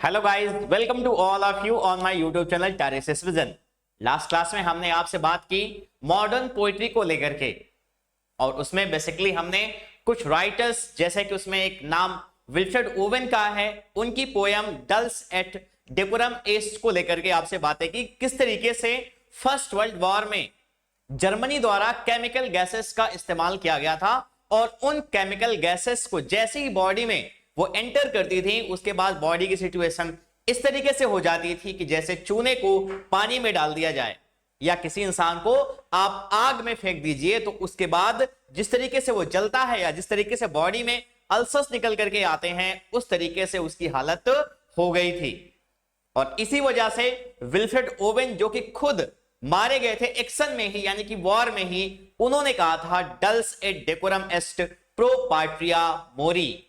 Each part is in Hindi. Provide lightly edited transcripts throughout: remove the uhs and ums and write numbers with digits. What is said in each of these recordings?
Hello guys, welcome to all of you on my YouTube channel Teresa's vision. Last class में हमने आपसे बात की मॉडर्न पोइट्री को लेकर के, और उसमें बेसिकली हमने कुछ राइटर्स, जैसे कि उसमें एक नाम विल्फ्रेड ओवेन का है, उनकी पोयम डल्स एट डेकोरम एस्ट को लेकर के आपसे बातें की। किस तरीके से फर्स्ट वर्ल्ड वॉर में जर्मनी द्वारा केमिकल गैसेस का इस्तेमाल किया गया था, और उन केमिकल गैसेस को जैसे ही बॉडी में वो एंटर करती थी, उसके बाद बॉडी की सिचुएशन इस तरीके से हो जाती थी कि जैसे चूने को पानी में डाल दिया जाए या किसी इंसान को आप आग में फेंक दीजिए, तो उसके बाद जिस तरीके से वो जलता है या जिस तरीके से बॉडी में अल्सर्स निकल करके आते हैं, उस तरीके से उसकी हालत हो गई थी। और इसी वजह से विल्फ्रेड ओवेन, जो कि खुद मारे गए थे एक्शन में ही, यानी कि वॉर में ही, उन्होंने कहा था डल्स एट डेकोरम एस्ट प्रो पाट्रिया मोरी।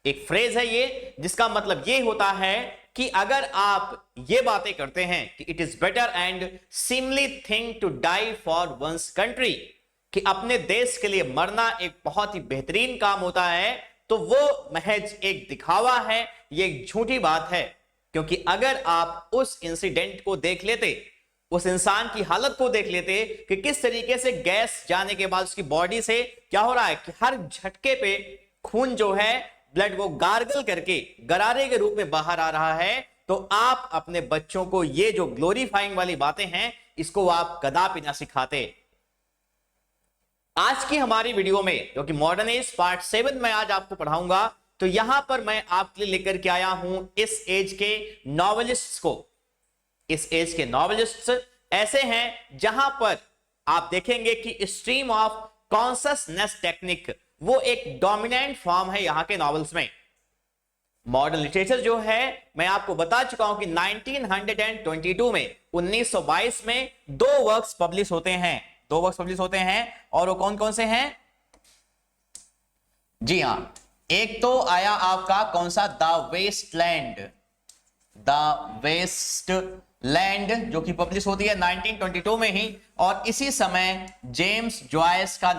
एक फ्रेज है ये, जिसका मतलब ये होता है कि अगर आप ये बातें करते हैं कि it is better and seemly thing to die for one's country, कि अपने देश के लिए मरना एक बहुत ही बेहतरीन काम होता है, तो वो महज एक दिखावा है, ये एक झूठी बात है। क्योंकि अगर आप उस इंसिडेंट को देख लेते, उस इंसान की हालत को देख लेते कि किस तरीके से गैस जाने के बाद उसकी बॉडी से क्या हो रहा है कि हर झटके पे खून जो है, ब्लड, वो गार्गल करके गरारे के रूप में बाहर आ रहा है, तो आप अपने बच्चों को ये जो ग्लोरीफाइंग वाली बातें हैं, इसको आप कदापि ना सिखाते। आज की हमारी वीडियो में, जो कि मॉडर्न एज पार्ट 7 में आज आपको पढ़ाऊंगा, तो यहां पर मैं आपके लिए लेकर के आया हूं इस एज के नॉवेलिस्ट्स को। इस एज के नॉवेलिस्ट्स ऐसे हैं जहां पर आप देखेंगे कि स्ट्रीम ऑफ कॉन्शसनेस टेक्निक वो एक डोमिनेंट फॉर्म है यहां के नॉवेल्स में। मॉडर्न लिटरेचर जो है, मैं आपको बता चुका हूं कि 1922 में 1922 में दो वर्क्स पब्लिश होते हैं, और वो कौन कौन से हैं? जी हां, एक तो आया आपका कौन सा, द वेस्टलैंड, जो कि पब्लिश होती है 1922 में ही। और इसी समय जेम्स जॉयस का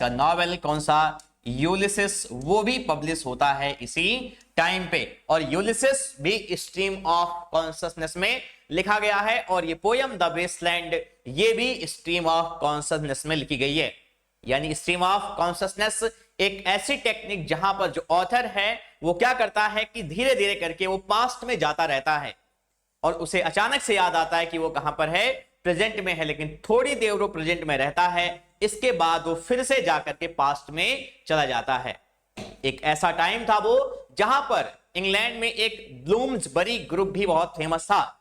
नॉवेल कौन सा, यूलिसिस, वो भी पब्लिश होता है इसी टाइम पे। और यूलिसिस भी स्ट्रीम ऑफ कॉन्शसनेस में लिखा गया है, और ये पोयम द वेस्टलैंड ये भी स्ट्रीम ऑफ कॉन्शसनेस में लिखी गई है। यानी स्ट्रीम ऑफ कॉन्शसनेस एक ऐसी टेक्निक जहां पर जो ऑथर है वो क्या करता है कि धीरे धीरे करके वो पास्ट में जाता रहता है, और उसे अचानक से याद आता है कि वो कहां पर है, प्रेजेंट में है, लेकिन थोड़ी देर वो प्रेजेंट में रहता है, इसके बाद वो फिर से जाकर के पास्ट में चला जाता है। एक ऐसा टाइम था वो जहां पर इंग्लैंड में एक ब्लूम्सबरी ग्रुप भी बहुत फेमस था।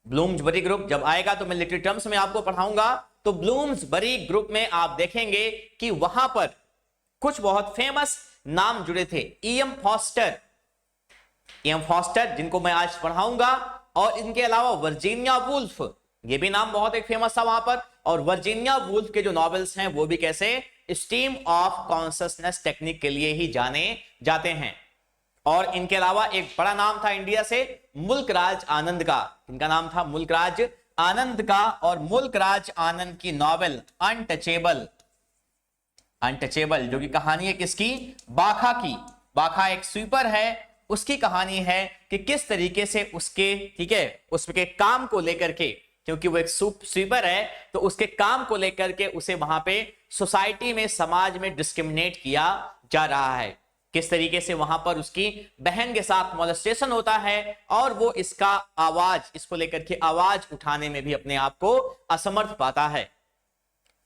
ब्लूम्सबरी ग्रुप जब आएगा तो मैं लिटरेरी टर्म्स में आपको पढ़ाऊंगा। तो ब्लूम्सबरी ग्रुप में आप देखेंगे कि वहां पर कुछ बहुत फेमस नाम जुड़े थे। ईएम फॉस्टर, जिनको मैं आज पढ़ाऊंगा, और इनके अलावा वर्जीनिया वुल्फ, ये भी नाम बहुत एक फेमस था वहां पर। और वर्जीनिया वुल्फ के जो नॉवेल्स हैं वो भी कैसे, स्ट्रीम ऑफ कॉन्शसनेस टेक्निक के लिए ही जाने जाते हैं। और इनके अलावा एक बड़ा नाम था इंडिया से, मुल्कराज आनंद का। इनका नाम था मुल्कराज आनंद का, और मुल्कराज आनंद की नॉवेल अनटचेबल, जो कि कहानी है किसकी, बाखा की। बाखा एक स्वीपर है, उसकी कहानी है कि किस तरीके से उसके, ठीक है, उसके काम को लेकर के, क्योंकि वो एक स्वीपर है, तो उसके काम को लेकर के उसे वहां पे सोसाइटी में, समाज में डिस्क्रिमिनेट किया जा रहा है। किस तरीके से वहां पर उसकी बहन के साथ मोलेस्टेशन होता है, और वो इसको लेकर के आवाज उठाने में भी अपने आप को असमर्थ पाता है।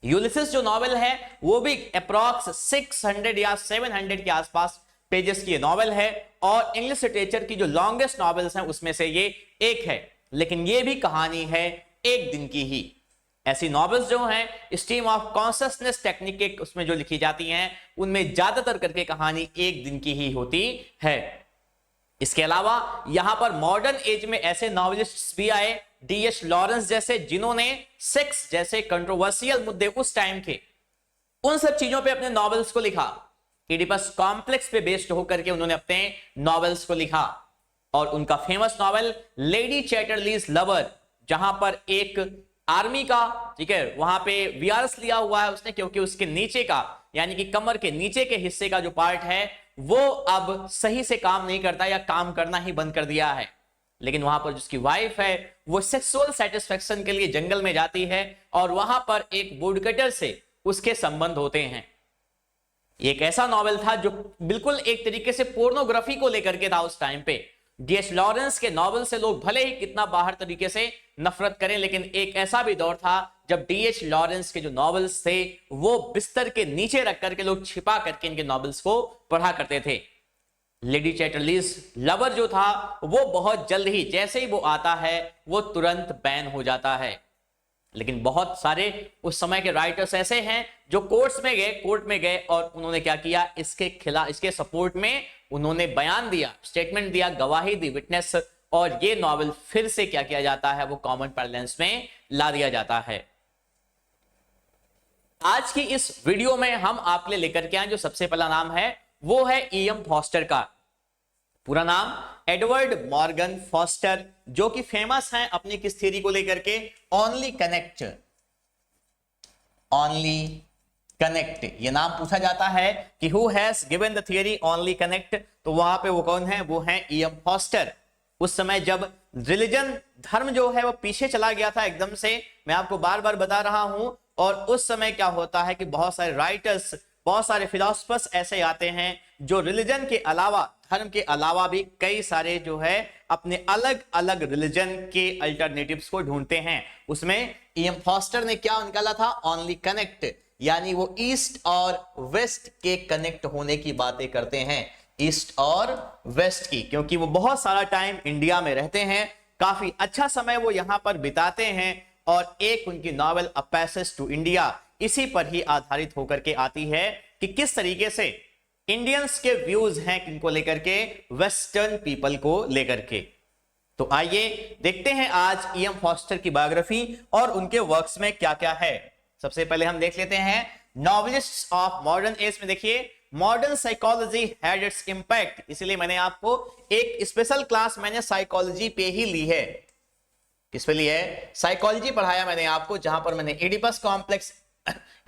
यूलिसिस जो नॉवेल है वो भी अप्रॉक्स 600 या 700 के आसपास पेजेस की नॉवेल है, और इंग्लिश लिटरेचर की जो लॉन्गेस्ट नॉवेल्स हैं उसमें से ये एक है। लेकिन ये भी कहानी है एक दिन की ही। ऐसी नॉवेल्स जो हैं स्ट्रीम ऑफ कॉन्शसनेस टेक्निक के उसमें जो लिखी जाती हैं, उनमें ज्यादातर करके कहानी एक दिन की ही होती है। इसके अलावा यहां पर मॉडर्न एज में ऐसे नॉवेलिस्ट्स भी आए, डीएच लॉरेंस जैसे, जिन्होंने सेक्स जैसे कंट्रोवर्शियल मुद्दे उस टाइम के, उन सब चीजों पे अपने नॉवेल्स को लिखा। इडिपस कॉम्प्लेक्स पे बेस्ड होकर के उन्होंने अपने नॉवेल्स को लिखा। और उनका famous novel lady Chatterley's lover, जहां पर एक आर्मी का, ठीक है, वहां पे वीआरएस लिया हुआ है उसने, क्योंकि उसके नीचे का, यानी कि कमर के नीचे के हिस्से का जो पार्ट है वो अब सही से काम नहीं करता या काम करना ही बंद कर दिया है। लेकिन वहां पर जिसकी वाइफ है वो सेक्सुअल सेटिस्फेक्शन के लिए जंगल में जाती है और वहां पर एक वुडकटर से उसके संबंध होते हैं। एक ऐसा नॉवेल था जो बिल्कुल एक तरीके से पोर्नोग्राफी को लेकर के था उस टाइम पे। डीएच लॉरेंस के नॉवेल से लोग भले ही कितना बाहर तरीके से नफरत करें, लेकिन एक ऐसा भी दौर था जब डीएच लॉरेंस के जो नॉवेल्स थे वो बिस्तर के नीचे रख करके लोग छिपा करके इनके नॉवेल्स को पढ़ा करते थे। लेडी चैटरलीज लवर जो था वो बहुत जल्द ही, जैसे ही वो आता है वो तुरंत बैन हो जाता है। लेकिन बहुत सारे उस समय के राइटर्स ऐसे हैं जो कोर्ट में गए और उन्होंने क्या किया, इसके खिलाफ, इसके सपोर्ट में उन्होंने बयान दिया, स्टेटमेंट दिया, गवाही दी, विटनेस, और ये नॉवेल फिर से क्या किया जाता है, वो कॉमन पार्लेंस में ला दिया जाता है। आज की इस वीडियो में हम आपके लिए लेकर के आए जो सबसे पहला नाम है वो है E.M. फॉस्टर का। पूरा नाम एडवर्ड मॉर्गन फॉस्टर, जो कि फेमस हैं अपनी किस थ्योरी को लेकर के, ओनली कनेक्ट। ये नाम पूछा जाता है कि who has given the theory only connect, तो वहां पे वो कौन है, वो है E.M. फॉस्टर। उस समय जब रिलीजन, धर्म जो है वो पीछे चला गया था एकदम से, मैं आपको बार बार बता रहा हूं, और उस समय क्या होता है कि बहुत सारे राइटर्स, बहुत सारे फिलोसफर्स ऐसे आते हैं जो रिलीजन के अलावा, धर्म के अलावा भी कई सारे जो है अपने अलग अलग रिलीजन के अल्टरनेटिव्स को ढूंढते हैं। उसमें E.M. फॉस्टर ने क्या निकाला था, ओनली कनेक्ट, यानी वो ईस्ट और वेस्ट के कनेक्ट होने की बातें करते हैं, ईस्ट और वेस्ट की, क्योंकि वो बहुत सारा टाइम इंडिया में रहते हैं, काफी अच्छा समय वो यहां पर बिताते हैं, और एक उनकी novel a passage to India इसी पर ही आधारित होकर के आती है कि किस तरीके से इंडियंस के व्यूज हैं किनको लेकर के, वेस्टर्न पीपल को लेकर के। तो आइए देखते हैं आज E.M. फॉस्टर की बायोग्राफी और उनके वर्क्स में क्या क्या है। सबसे पहले हम देख लेते हैं नॉवेलिस्ट्स ऑफ मॉडर्न एज में। देखिए, modern psychology had it's impact, इसलिए मैंने आपको एक स्पेशल क्लास मैंने साइकोलॉजी पे ही ली है। किस पे ली है, साइकोलॉजी पढ़ाया मैंने आपको, जहां पर मैंने Oedipus complex,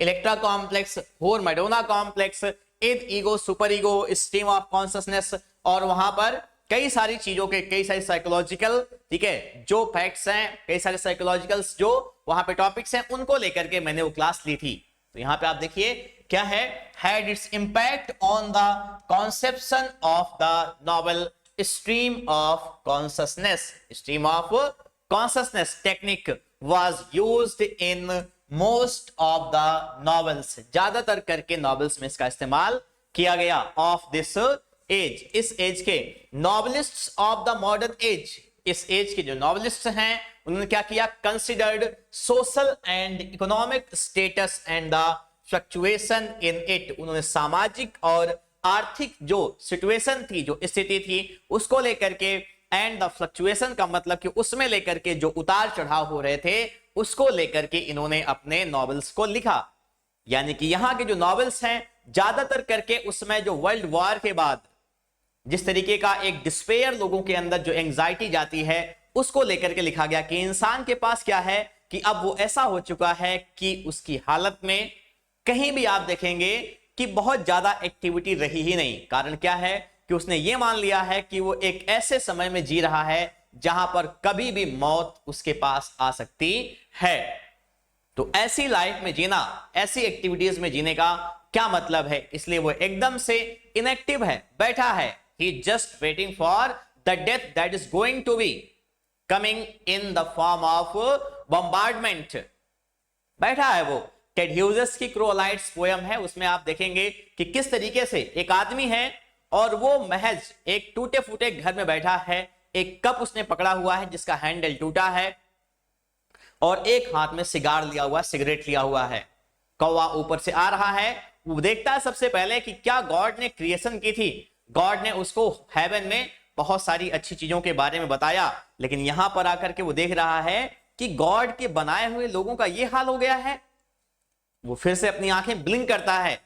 Electra complex, whore Madonna complex, id ego, super ego, stream of consciousness, और वहां पर कई सारी चीजों के, कई सारी साइकोलॉजिकल, ठीक है, जो फैक्ट्स हैं, कई सारे साइकोलॉजिकल्स जो वहां पे टॉपिक्स हैं, उनको लेकर के मैंने वो क्लास ली थी। तो यहां पे आप देखिए क्या है, had it's impact on the conception of the novel stream of consciousness. Stream of consciousness technique was used in most of the novels, ज्यादातर करके नॉवेल्स में इसका इस्तेमाल किया गया। ऑफ दिस एज, इस एज के नॉवेलिस्ट्स ऑफ द मॉडर्न एज, इस एज के जो नॉवेलिस्ट हैं उन्होंने क्या किया, considered social and economic status and the fluctuation in it, उन्होंने सामाजिक और आर्थिक जो सिचुएशन थी, जो स्थिति थी, उसको लेकर के, एंड द फ्लक्चुएशन का मतलब कि उसमें लेकर के जो उतार चढ़ाव हो रहे थे उसको लेकर के इन्होंने अपने नॉवेल्स को लिखा। यानी कि यहां के जो नॉवेल्स हैं ज्यादातर करके उसमें जो वर्ल्ड वॉर के बाद जिस तरीके का एक डिस्पेयर लोगों के अंदर जो एंजाइटी जाती है उसको लेकर के लिखा गया कि इंसान के पास क्या है कि अब वो ऐसा हो चुका है कि उसकी हालत में कहीं भी आप देखेंगे कि बहुत ज्यादा एक्टिविटी रही ही नहीं। कारण क्या है कि उसने ये मान लिया है कि वो एक ऐसे समय में जी रहा है जहां पर कभी भी मौत उसके पास आ सकती है। तो ऐसी लाइफ में जीना, ऐसी एक्टिविटीज में जीने का क्या मतलब है, इसलिए वो एकदम से इनएक्टिव है, बैठा है। He just waiting for the death that is going to be coming in the form of bombardment, बैठा है वो। टेड ह्यूजेस की क्रोलाइट्स पोयम है, उसमें आप देखेंगे कि किस तरीके से एक आदमी है और वो महज एक टूटे फूटे घर में बैठा है, एक कप उसने पकड़ा हुआ है जिसका हैंडल टूटा है और एक हाथ में सिगार लिया हुआ, सिगरेट लिया हुआ है। कौवा ऊपर से आ रहा है, वो देखता है सबसे पहले कि क्या गॉड ने क्रिएशन की थी, गॉड ने उसको हेवन में बहुत सारी अच्छी चीजों के बारे में बताया, लेकिन यहां पर आकर के वो देख रहा है कि गॉड के बनाए हुए लोगों का ये हाल हो गया है। वो फिर से अपनी आंखें ब्लिंक करता है,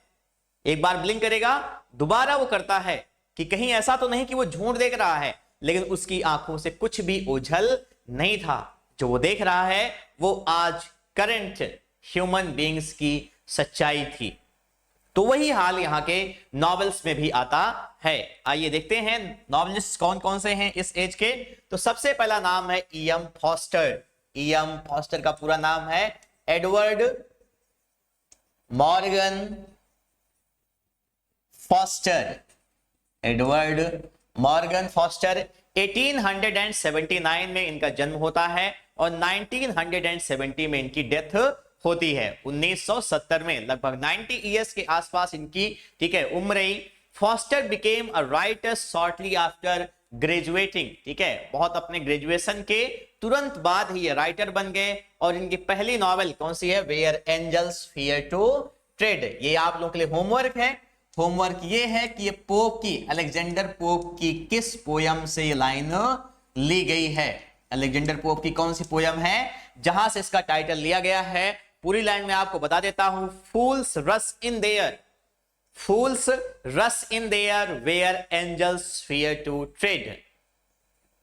एक बार ब्लिंक करेगा, दोबारा वो करता है कि कहीं ऐसा तो नहीं कि वो झूठ देख रहा है, लेकिन उसकी आंखों से कुछ भी ओझल नहीं था। जो वो देख रहा है वो आज करंट ह्यूमन बीइंग्स की सच्चाई थी। तो वही हाल यहाँ के नॉवेल्स में भी आता है। आइए देखते हैं नॉवेलिस्ट कौन कौन से हैं इस एज के। तो सबसे पहला नाम है ई.एम. फॉस्टर। ई.एम. फॉस्टर का पूरा नाम है Edward Morgan foster. Edward Morgan foster 1879 में इनका जन्म होता है और 1970 में इनकी डेथ होती है। 1970 में लगभग 90 इयर्स के आसपास इनकी ठीक है उम्र रही। Foster became a writer shortly after graduating. ठीक है, बहुत अपने ग्रेजुएशन के तुरंत बाद ही ये राइटर बन गए और इनकी पहली नॉवेल कौन सी है? Where angels fear to tread. ये आप लोगों के लिए होमवर्क है। होमवर्क ये है कि ये पोप की, अलेक्जेंडर पोप की किस पोयम से ये लाइन ली गई है। अलेक्जेंडर पोप की कौन सी पोयम है जहां से इसका टाइटल लिया गया है? पूरी लाइन में आपको बता देता हूं। Fools rush in there, fools rush in there where angels fear to tread.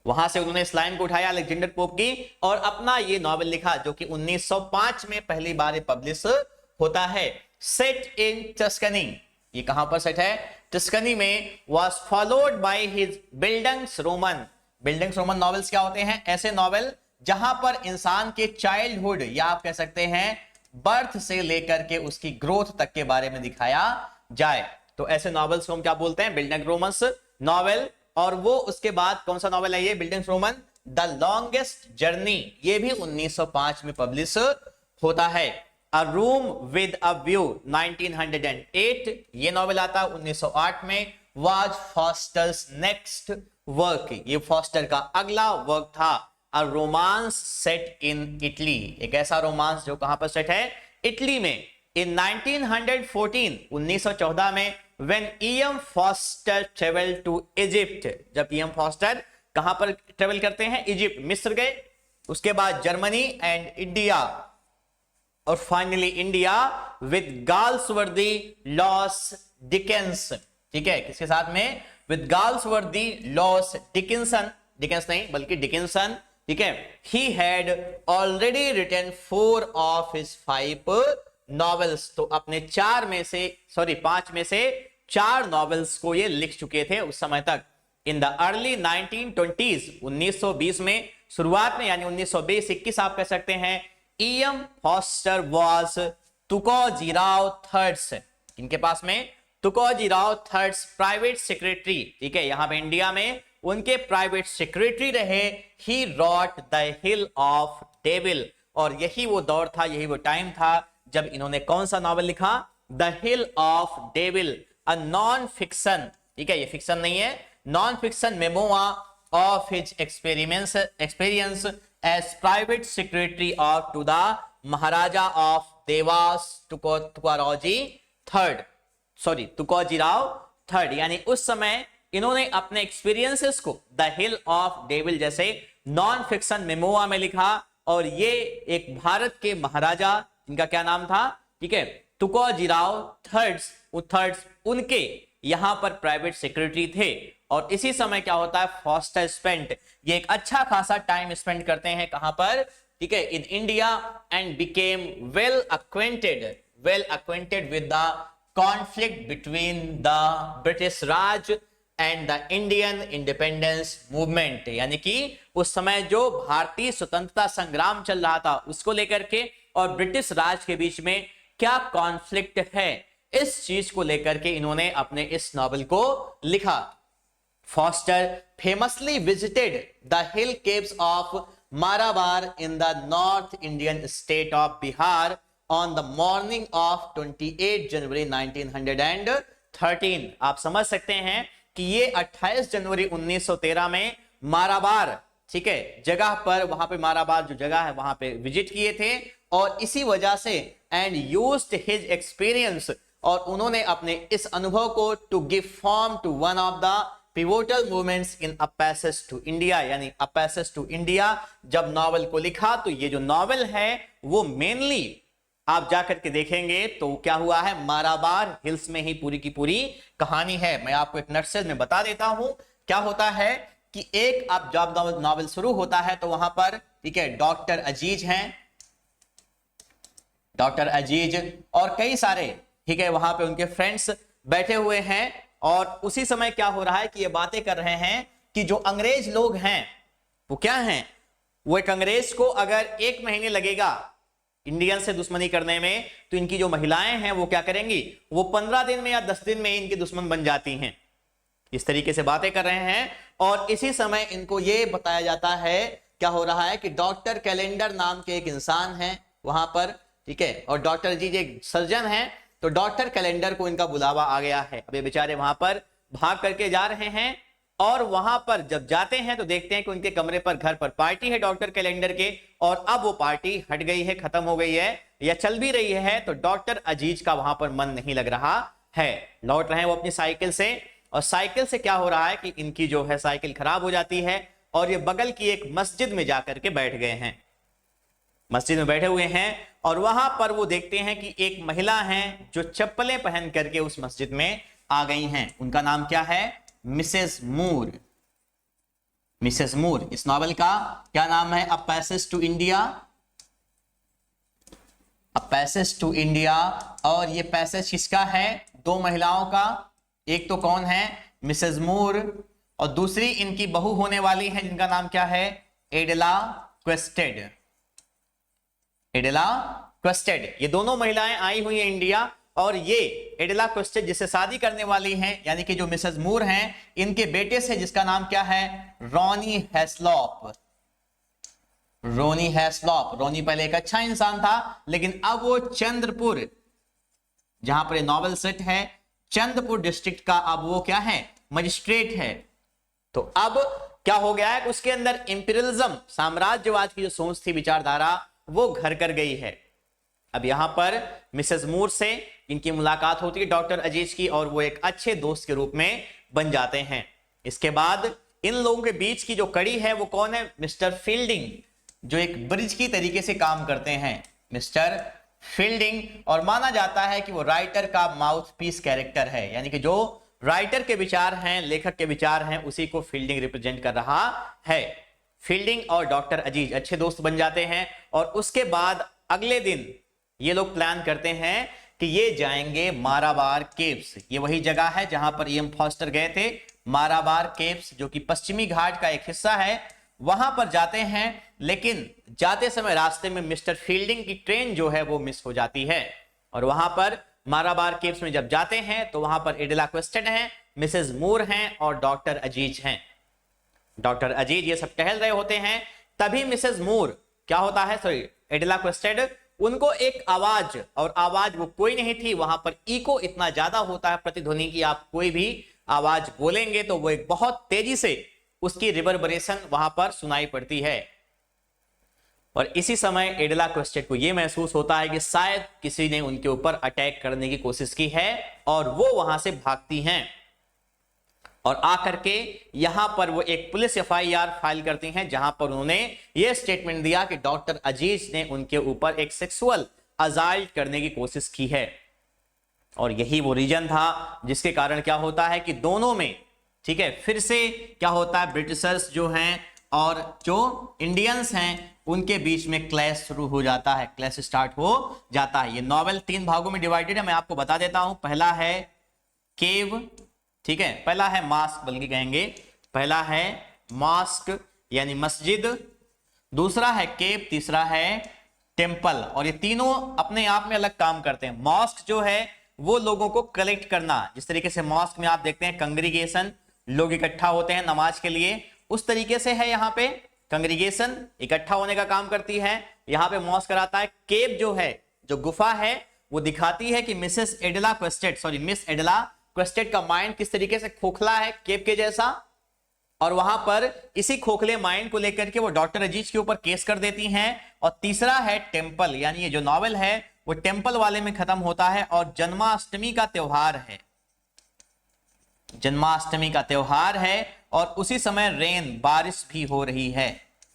वहां से उन्होंने इस लाइन को उठाया अलेक्जेंडर पोप की और अपना ये नॉवेल लिखा जो कि 1905 में पहली बार पब्लिश होता है। सेट इन टस्कनी, ये कहां पर सेट है? टस्कनी में। Was followed by his buildings Roman. Buildings Roman novels क्या होते हैं? ऐसे नॉवेल जहां पर इंसान के चाइल्डहुड या आप कह सकते हैं बर्थ से लेकर के उसकी ग्रोथ तक के बारे में दिखाया जाए, तो ऐसे नॉवेल्स को हम क्या बोलते हैं? Building Romans novel. और वो उसके बाद कौन सा नॉवेल है ये? Buildings Roman the longest journey, ये भी 1905 में पब्लिश होता है। अ रूम विद अ व्यू 1908, ये नॉवेल आता 1908 में। वाज फॉस्टर्स नेक्स्ट वर्क, ये फॉस्टर का अगला वर्क था। अ रोमांस सेट इन इटली, एक ऐसा रोमांस जो कहां पर सेट है? इटली में। इन 1914, 1914 में when E.M. Foster traveled to Egypt, जब E.M. Foster कहां पर ट्रेवल करते हैं? इजिप्ट, मिस्र गए, उसके बाद जर्मनी एंड इंडिया और finally India with Goldsworthy Lowes Dickens. ठीक है, किसके साथ में? With Goldsworthy Lowes Dickinson, Dickens नहीं बल्कि डिकिंसन। ठीक है, he had already written 4 of his 5 novels, तो अपने 5 में से 4 नॉवेल्स को ये लिख चुके थे उस समय तक। इन द अर्ली 1920s, 1920 में शुरुआत में, यानी 1920-21 आप कह सकते हैं, E.M. Foster was Tukojirao thirds, इनके पास में तुकोजीराव थर्ड्स प्राइवेट सेक्रेटरी। ठीक है, यहां पे इंडिया में उनके प्राइवेट सेक्रेटरी रहे। He wrote the hill of devil, और यही वो दौर था, यही वो टाइम था जब इन्होंने कौन सा नॉवेल लिखा? The hill of devil, a non fiction. ठीक है, ये फिक्शन नहीं है, non fiction memoir of his experience as private secretary of to the maharaja of Dewas Tukojirao third. यानी उस समय इन्होंने अपने एक्सपीरियंसेस को द हिल ऑफ डेविल जैसे नॉन फिक्शन मेमोआ में लिखा, और ये एक भारत के महाराजा, इनका क्या नाम था? ठीक है, तुकोजीराव थर्ड्स उनके यहां पर प्राइवेट सेक्रेटरी थे। और इसी समय क्या होता है? फॉस्टर स्पेंट, ये एक अच्छा खासा टाइम स्पेंड करते हैं कहां पर? ठीक है, in India, and became well acquainted with the conflict between the British Raj and the Indian independence movement. यानी कि उस समय जो भारतीय स्वतंत्रता संग्राम चल रहा था उसको लेकर के और ब्रिटिश राज के बीच में क्या कॉन्फ्लिक्ट है, इस चीज को लेकर के इन्होंने अपने इस नॉवेल को लिखा। Foster famously visited the hill caves of Marabar in the north Indian state of Bihar on the morning of 28 जनवरी 1913। आप समझ सकते हैं कि ये 28 जनवरी 1913 में माराबार, ठीक है, जगह पर, वहां पे माराबार जो जगह है वहां पे विजिट किए थे, और इसी वजह से एंड यूज्ड हिज एक्सपीरियंस, और उन्होंने अपने इस अनुभव को to give form to one of the pivotal movements in a passage to India. यानी अ पैसेज टू इंडिया जब नॉवेल को लिखा, तो ये जो नॉवेल है वो मेनली आप जाकर के देखेंगे तो क्या हुआ है, माराबार हिल्स में ही पूरी की पूरी कहानी है। मैं आपको एक नटशेल में बता देता हूं क्या होता है कि एक आप जब नॉवेल शुरू होता है तो वहां पर, ठीक है, डॉक्टर अजीज हैं, डॉक्टर अजीज और कई सारे ठीक है, वहां पे उनके फ्रेंड्स बैठे हुए हैं और उसी समय क्या हो रहा है कि ये बातें कर रहे हैं कि जो अंग्रेज लोग हैं वो क्या हैं, वो एक अंग्रेज को अगर 1 महीने लगेगा इंडियन से दुश्मनी करने में, तो इनकी जो महिलाएं हैं वो क्या करेंगी, वो 15 दिन में या 10 दिन में इनकी दुश्मन बन जाती हैं। इस तरीके से बातें कर रहे हैं और इसी समय इनको ये बताया जाता है, क्या हो रहा है कि डॉक्टर कैलेंडर नाम के एक इंसान है वहां पर, ठीक है, और डॉक्टर जी एक सर्जन है, तो डॉक्टर कैलेंडर को इनका बुलावा आ गया है। अब ये बेचारे वहां पर भाग करके जा रहे हैं और वहां पर जब जाते हैं तो देखते हैं कि उनके कमरे पर, घर पर पार्टी है डॉक्टर कैलेंडर के, और अब वो पार्टी हट गई है, खत्म हो गई है या चल भी रही है, तो डॉक्टर अजीज का वहां पर मन नहीं लग रहा है। लौट रहे हैं वो अपनी साइकिल से, और साइकिल से क्या हो रहा है कि इनकी जो है साइकिल खराब हो जाती है और ये बगल की एक मस्जिद में जाकर के बैठ गए हैं। मस्जिद में बैठे हुए हैं और वहां पर वो देखते हैं कि एक महिला है जो चप्पलें पहन करके उस मस्जिद में आ गई हैं। उनका नाम क्या है, मिसेस मूर। मिसेस मूर, इस नॉवेल का क्या नाम है, a passage to India. A passage to India. और ये पैसेज किसका है, 2 महिलाओं का। एक तो कौन है, मिसेस मूर, और दूसरी इनकी बहू होने वाली है जिनका नाम क्या है, एडला क्वेस्टेड। एडला क्वेस्टेड, ये दोनों महिलाएं आई हुई हैं इंडिया, और ये एडला क्वेस्टेड जिससे शादी करने वाली हैं, यानी कि जो मिसेस मूर हैं, इनके बेटे से जिसका नाम क्या है, रॉनी हैस्लॉप। रोनी हैस्लॉप। रोनी पहले एक अच्छा इंसान था, लेकिन अब वो चंद्रपुर, जहां पर ये नॉवेल सेट है, चंद्रपुर डिस्ट्रिक्ट का अब वो क्या है, मजिस्ट्रेट है। तो अब क्या हो गया है, उसके अंदर इंपीरियलिज्म, साम्राज्यवाद की जो सोच थी, विचारधारा, वो घर कर गई है। अब यहां पर मिसेस मूर से इनकी मुलाकात होती है डॉक्टर अजीज की, और वो एक अच्छे दोस्त के रूप में बन जाते हैं। इसके बाद इन लोगों के बीच की जो कड़ी है वो कौन है, मिस्टर फील्डिंग, जो एक ब्रिज की तरीके से काम करते हैं, मिस्टर फील्डिंग। और माना जाता है कि वो राइटर का माउथ पीस कैरेक्टर है, यानी कि जो राइटर के विचार हैं, लेखक के विचार हैं, उसी को फील्डिंग रिप्रेजेंट कर रहा है। फील्डिंग और डॉक्टर अजीज अच्छे दोस्त बन जाते हैं, और उसके बाद अगले दिन ये लोग प्लान करते हैं कि ये जाएंगे माराबार केव्स। ये वही जगह है जहां पर E.M. फॉस्टर गए थे, माराबार केव्स, जो कि पश्चिमी घाट का एक हिस्सा है। वहां पर जाते हैं, लेकिन जाते समय रास्ते में मिस्टर फील्डिंग की ट्रेन जो है वो मिस हो जाती है। और वहां पर माराबार केव्स में जब जाते हैं तो वहां पर एडला क्वेस्टेड हैं, मिसेस मूर हैं और डॉक्टर अजीज हैं। डॉक्टर अजीज ये सब टहल रहे होते हैं, तभी मिसेस मूर क्या होता है, सॉरी एडला क्वेस्टेड, उनको एक आवाज, और आवाज वो कोई नहीं थी, वहां पर इको इतना ज्यादा होता है प्रतिध्वनि की, आप कोई भी आवाज बोलेंगे तो वो एक बहुत तेजी से उसकी रिवर्बरेशन वहां पर सुनाई पड़ती है। और इसी समय एडला क्वेस्टेड को यह महसूस होता है कि शायद किसी ने उनके ऊपर अटैक करने की कोशिश की है, और वो वहां से भागती हैं और आकर के यहां पर वो एक पुलिस FIR फाइल करती हैं, जहां पर उन्होंने ये स्टेटमेंट दिया कि डॉक्टर अजीज ने उनके ऊपर एक सेक्सुअल असाल्ट करने की कोशिश की है। और यही वो रीजन था जिसके कारण क्या होता है कि दोनों में, ठीक है, फिर से क्या होता है, ब्रिटिशर्स जो हैं और जो इंडियंस हैं उनके बीच में क्लैश शुरू हो जाता है, क्लैश स्टार्ट हो जाता है। ये नॉवेल 3 भागों में डिवाइडेड है, मैं आपको बता देता हूं। पहला है केव, ठीक है, पहला है मास्क, बल्कि कहेंगे पहला है मास्क यानी मस्जिद, दूसरा है केव, तीसरा है टेम्पल। और ये तीनों अपने आप में अलग काम करते हैं। मॉस्क जो है वो लोगों को कलेक्ट करना, जिस तरीके से मॉस्क में आप देखते हैं कंग्रीगेशन, लोग इकट्ठा होते हैं नमाज के लिए, उस तरीके से है यहाँ पे कंग्रीगेशन इकट्ठा होने का काम करती है, यहाँ पे मॉस्क कराता है। केव जो है, जो गुफा है, वो दिखाती है कि मिस एडला क्वेस्टेड का माइंड किस तरीके से खोखला है, केव के जैसा, और वहां पर इसी खोखले माइंड को लेकर के वो डॉक्टर अजीज के ऊपर केस कर देती हैं। और तीसरा है टेम्पल, यानी ये जो नॉवेल है वो टेम्पल वाले में खत्म होता है, और जन्माष्टमी का त्योहार है, जन्माष्टमी का त्योहार है, और उसी समय रेन, बारिश भी हो रही है,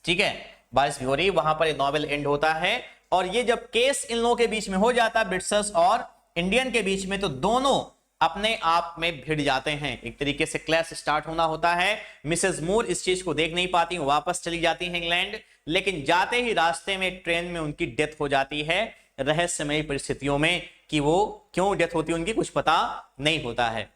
ठीक है, बारिश भी हो रही है, वहां पर ये नॉवेल एंड होता है। और ये जब केस इन लोगों के बीच में हो जाता है, ब्रिटिशर्स और इंडियन के बीच में, तो दोनों अपने आप में भिड़ जाते हैं, एक तरीके से क्लैश स्टार्ट होना होता है। मिसेस मूर इस चीज को देख नहीं पाती, वापस चली जाती हैं इंग्लैंड, लेकिन जाते ही रास्ते में ट्रेन में उनकी डेथ हो जाती है। रहस्यमयी परिस्थितियों में कि वो क्यों डेथ होती है उनकी कुछ पता नहीं होता है।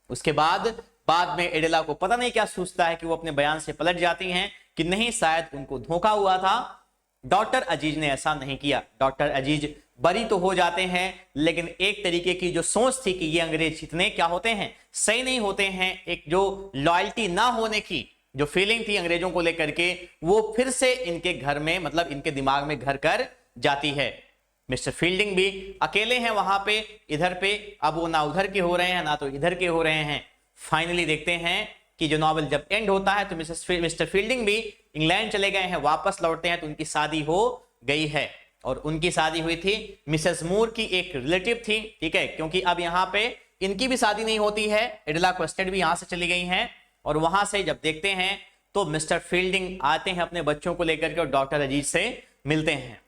उसके बाद में एडेला को पता नहीं क्या सोचता है कि वो अपने बयान से पलट जाती हैं कि नहीं, शायद उनको धोखा हुआ था, डॉक्टर अजीज ने ऐसा नहीं किया। डॉक्टर अजीज बरी तो हो जाते हैं, लेकिन एक तरीके की जो सोच थी कि ये अंग्रेज इतने क्या होते हैं, सही नहीं होते हैं, एक जो लॉयल्टी ना होने की जो फीलिंग थी अंग्रेजों को लेकर के, वो फिर से इनके घर में, मतलब इनके दिमाग में घर कर जाती है। मिस्टर फील्डिंग भी अकेले हैं वहां पे, इधर पे, अब वो ना उधर के हो रहे हैं ना तो इधर के हो रहे हैं। फाइनली देखते हैं कि जो नॉवेल जब एंड होता है तो मिस्टर फील्डिंग भी इंग्लैंड चले गए हैं, वापस लौटते हैं तो उनकी शादी हो गई है। और उनकी शादी हुई थी मिसेस मूर की एक रिलेटिव थी, ठीक है, क्योंकि अब यहाँ पे इनकी भी शादी नहीं होती है, एडला क्वेस्टेड भी यहां से चली गई हैं। और वहां से जब देखते हैं तो मिस्टर फील्डिंग आते हैं अपने बच्चों को लेकर के और डॉक्टर अजीज से मिलते हैं।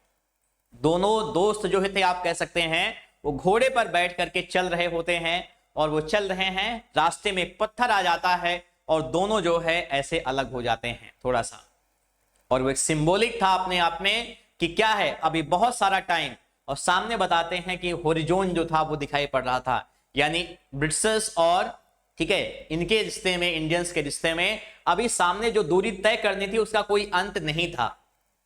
दोनों दोस्त जो थे आप कह सकते हैं, वो घोड़े पर बैठ करके चल रहे होते हैं और वो चल रहे हैं, रास्ते में एक पत्थर आ जाता है और दोनों जो है ऐसे अलग हो जाते हैं थोड़ा सा। और वो एक सिंबॉलिक था अपने आप में कि क्या है, अभी बहुत सारा टाइम, और सामने बताते हैं कि होरिजोन जो था वो दिखाई पड़ रहा था, यानी ब्रिटिशर्स और, ठीक है, इनके रिश्ते में, इंडियंस के रिश्ते में अभी सामने जो दूरी तय करनी थी उसका कोई अंत नहीं था।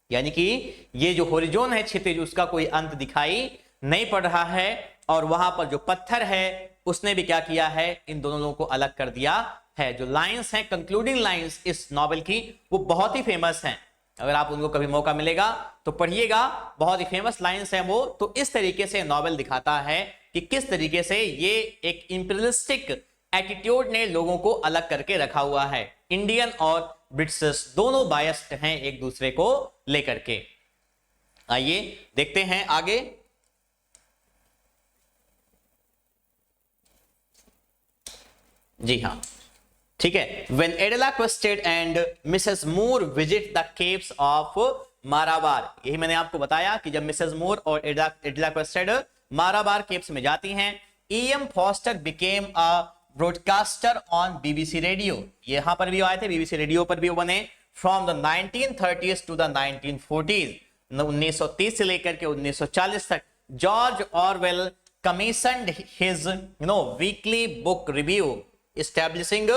यानी कि ये जो होरिजोन है क्षितिज, उसका कोई अंत दिखाई नहीं पड़ रहा है। और वहां पर जो पत्थर है उसने भी क्या किया है, इन दोनों लोगों को अलग कर दिया है। जो लाइंस हैं, कंक्लूडिंग लाइंस इस नॉवेल की, वो बहुत ही फेमस हैं। अगर आप उनको कभी मौका मिलेगा तो पढ़िएगा, बहुत ही फेमस लाइंस हैं वो। तो इस तरीके से नॉवेल दिखाता है कि किस तरीके से ये एक इंपीरियलिस्टिक एटीट्यूड ने लोगों को अलग करके रखा हुआ है। इंडियन और ब्रिटिशर्स दोनों बायस्ड हैं एक दूसरे को लेकर के। आइए देखते हैं आगे। जी हाँ, ठीक है। When Adela Quested and Mrs. Moore visit the caves of Marabar, यही मैंने आपको बताया कि जब मिसेस मूर और एडला क्वेस्टेड माराबार केव्स में जाती हैं, E.M. Foster became a broadcaster on BBC radio. यहां पर भी आए थे, BBC रेडियो पर भी बने। From the 1930s to the 1940s, 1930 से लेकर के 1940 तक George Orwell commissioned his weekly book review establishing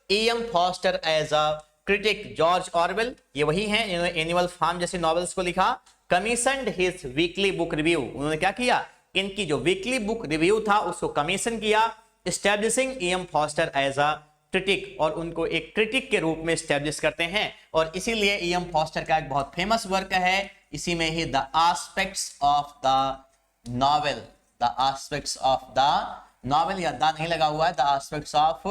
E.M. Foster as a critic। George Orwell ये वही हैं जिन्होंने एनिमल फार्म जैसे नॉवेल्स को लिखा। Commissioned his weekly book review, उन्होंने क्या किया, इनकी जो वीकली बुक रिव्यू था उसको कमीशन किया। Establishing E.M. Forster as a critic, और उनको एक क्रिटिक के रूप में एस्टैब्लिश करते हैं। और इसीलिए E.M. फॉस्टर का एक बहुत फेमस वर्क है, इसी में ही the aspects of the novel, the aspects of the novel, या द नहीं लगा हुआ है, द एस्पेक्ट्स ऑफ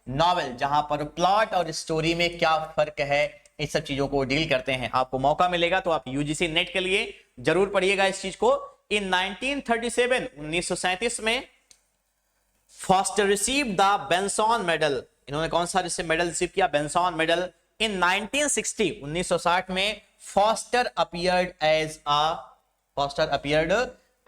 नॉवेल, जहां पर प्लॉट और स्टोरी में क्या फर्क है, इस सब चीजों को डील करते हैं। आपको मौका मिलेगा तो आप यूजीसी नेट के लिए जरूर पढ़िएगा इस चीज को। इन 1937 1937 में फॉस्टर रिसीव द बेंसॉन मेडल, इन्होंने कौन सा मेडल रिसीव किया, बेंसॉन मेडल। इन 1960 1960 में foster appeared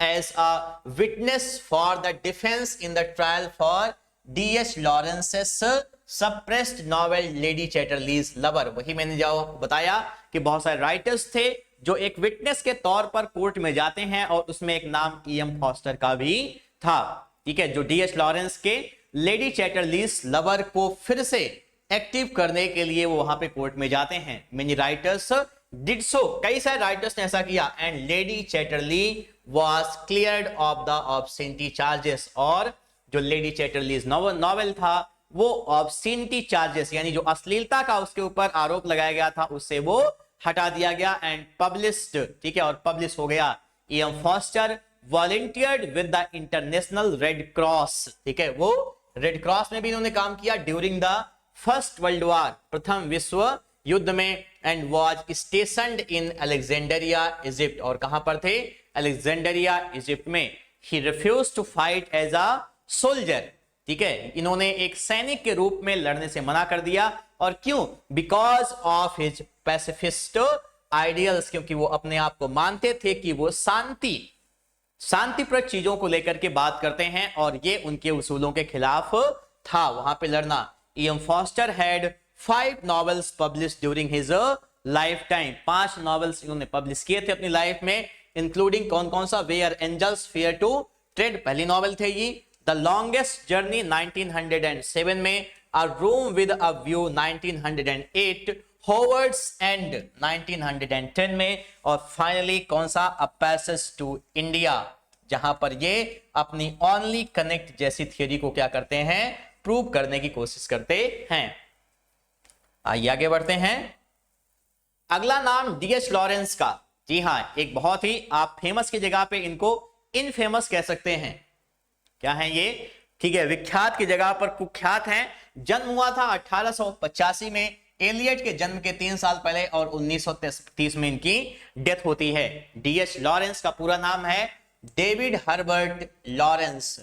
as a witness for the defense in the trial for D.H. Lawrence's suppressed novel Lady Chatterley's Lover। वही मैंने जो बताया कि बहुत सारे राइटर्स थे जो एक विटनेस के तौर पर कोर्ट में जाते हैं, और उसमें एक नाम E.M. फॉस्टर का भी था, ठीक है, जो D.H. लॉरेंस के लेडी चैटरलीज लवर को फिर से एक्टिव करने के लिए वो वहां पे कोर्ट में जाते हैं। मेनी राइटर्स डिड सो, कई सारे राइटर्स ने ऐसा किया। And lady Chatterley was cleared of the obscenity charges, और जो लेडी चैटरलीज नॉवेल था वो obscenity charges यानी जो अश्लीलता का उसके ऊपर आरोप लगाया गया था उससे वो हटा दिया गया एंड पब्लिश्ड, ठीक है, और पब्लिश हो गया। E.M. Foster volunteered with the international red cross, ठीक है, वो रेड क्रॉस में भी इन्होंने काम किया during the First World War, प्रथम विश्व युद्ध में। And was stationed in Alexandria, Egypt, और कहां पर थे, अलेक्जेंडरिया इजिप्ट में। He refuse to fight as a soldier, ठीक है, इन्होंने एक सैनिक के रूप में लड़ने से मना कर दिया। और क्यों, because of his pacifist ideals, क्योंकि वो अपने आप को मानते थे कि वो शांतिप्रद चीजों को लेकर के बात करते हैं, और ये उनके उसूलों के खिलाफ था वहां पे लड़ना। E.M. Forster had 5 novels published during his lifetime, 5 novels इन्होंने पब्लिश किए थे अपनी लाइफ में। इंक्लूडिंग कौन कौन सा, where angels fear to tread पहली नॉवेल थे ये, द लॉन्गेस्ट जर्नी 1907 में, a room with a view 1908, Howards End 1910 में, और फाइनली कौन सा, अ पैसेज टू इंडिया, जहां पर ये अपनी ओनली कनेक्ट जैसी थियरी को क्या करते हैं, प्रूव करने की कोशिश करते हैं। आइए आगे बढ़ते हैं। अगला नाम डीएच लॉरेंस का, जी हां, एक बहुत ही आप फेमस की जगह पे इनको इनफेमस कह सकते हैं। क्या है ये, ठीक है, विख्यात की जगह पर कुख्यात हैं। जन्म हुआ था 1885 में, एलियट के जन्म के 3 साल पहले, और 1930 में इनकी डेथ होती है। डीएच लॉरेंस का पूरा नाम है David Herbert Lawrence.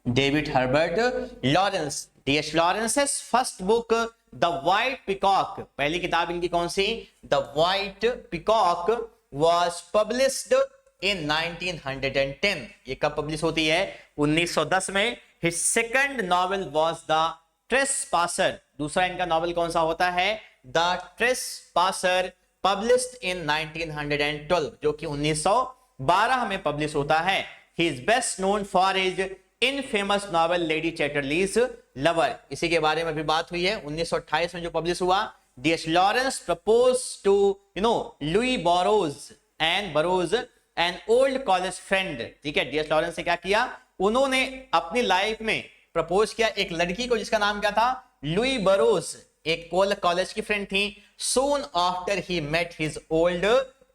David Herbert Lawrence. DH Lawrence first book the white peacock, पहली किताब इनकी कौन सी, the white peacock, was published in 1910। ये कब पब्लिश होती है, 1910 में। His second novel was the trespasser, दूसरा इनका नॉवेल कौन सा होता है, द ट्रेसपासर, पब्लिश्ड इन 1912, जो कि 1912 में पब्लिश होता है। He is best known for his infamous novel lady Chatterley's lover, इसी के बारे में भी बात हुई है, 1928 में जो पब्लिश हुआ। DH Lawrence propose to Louie Burrows an old college friend, ठीक है। डीएच लॉरेंस ने क्या किया, उन्होंने अपनी लाइफ में प्रपोज किया एक लड़की को जिसका नाम क्या था, लुई बोरोज, एक कॉलेज की फ्रेंड थी। Soon after he met his old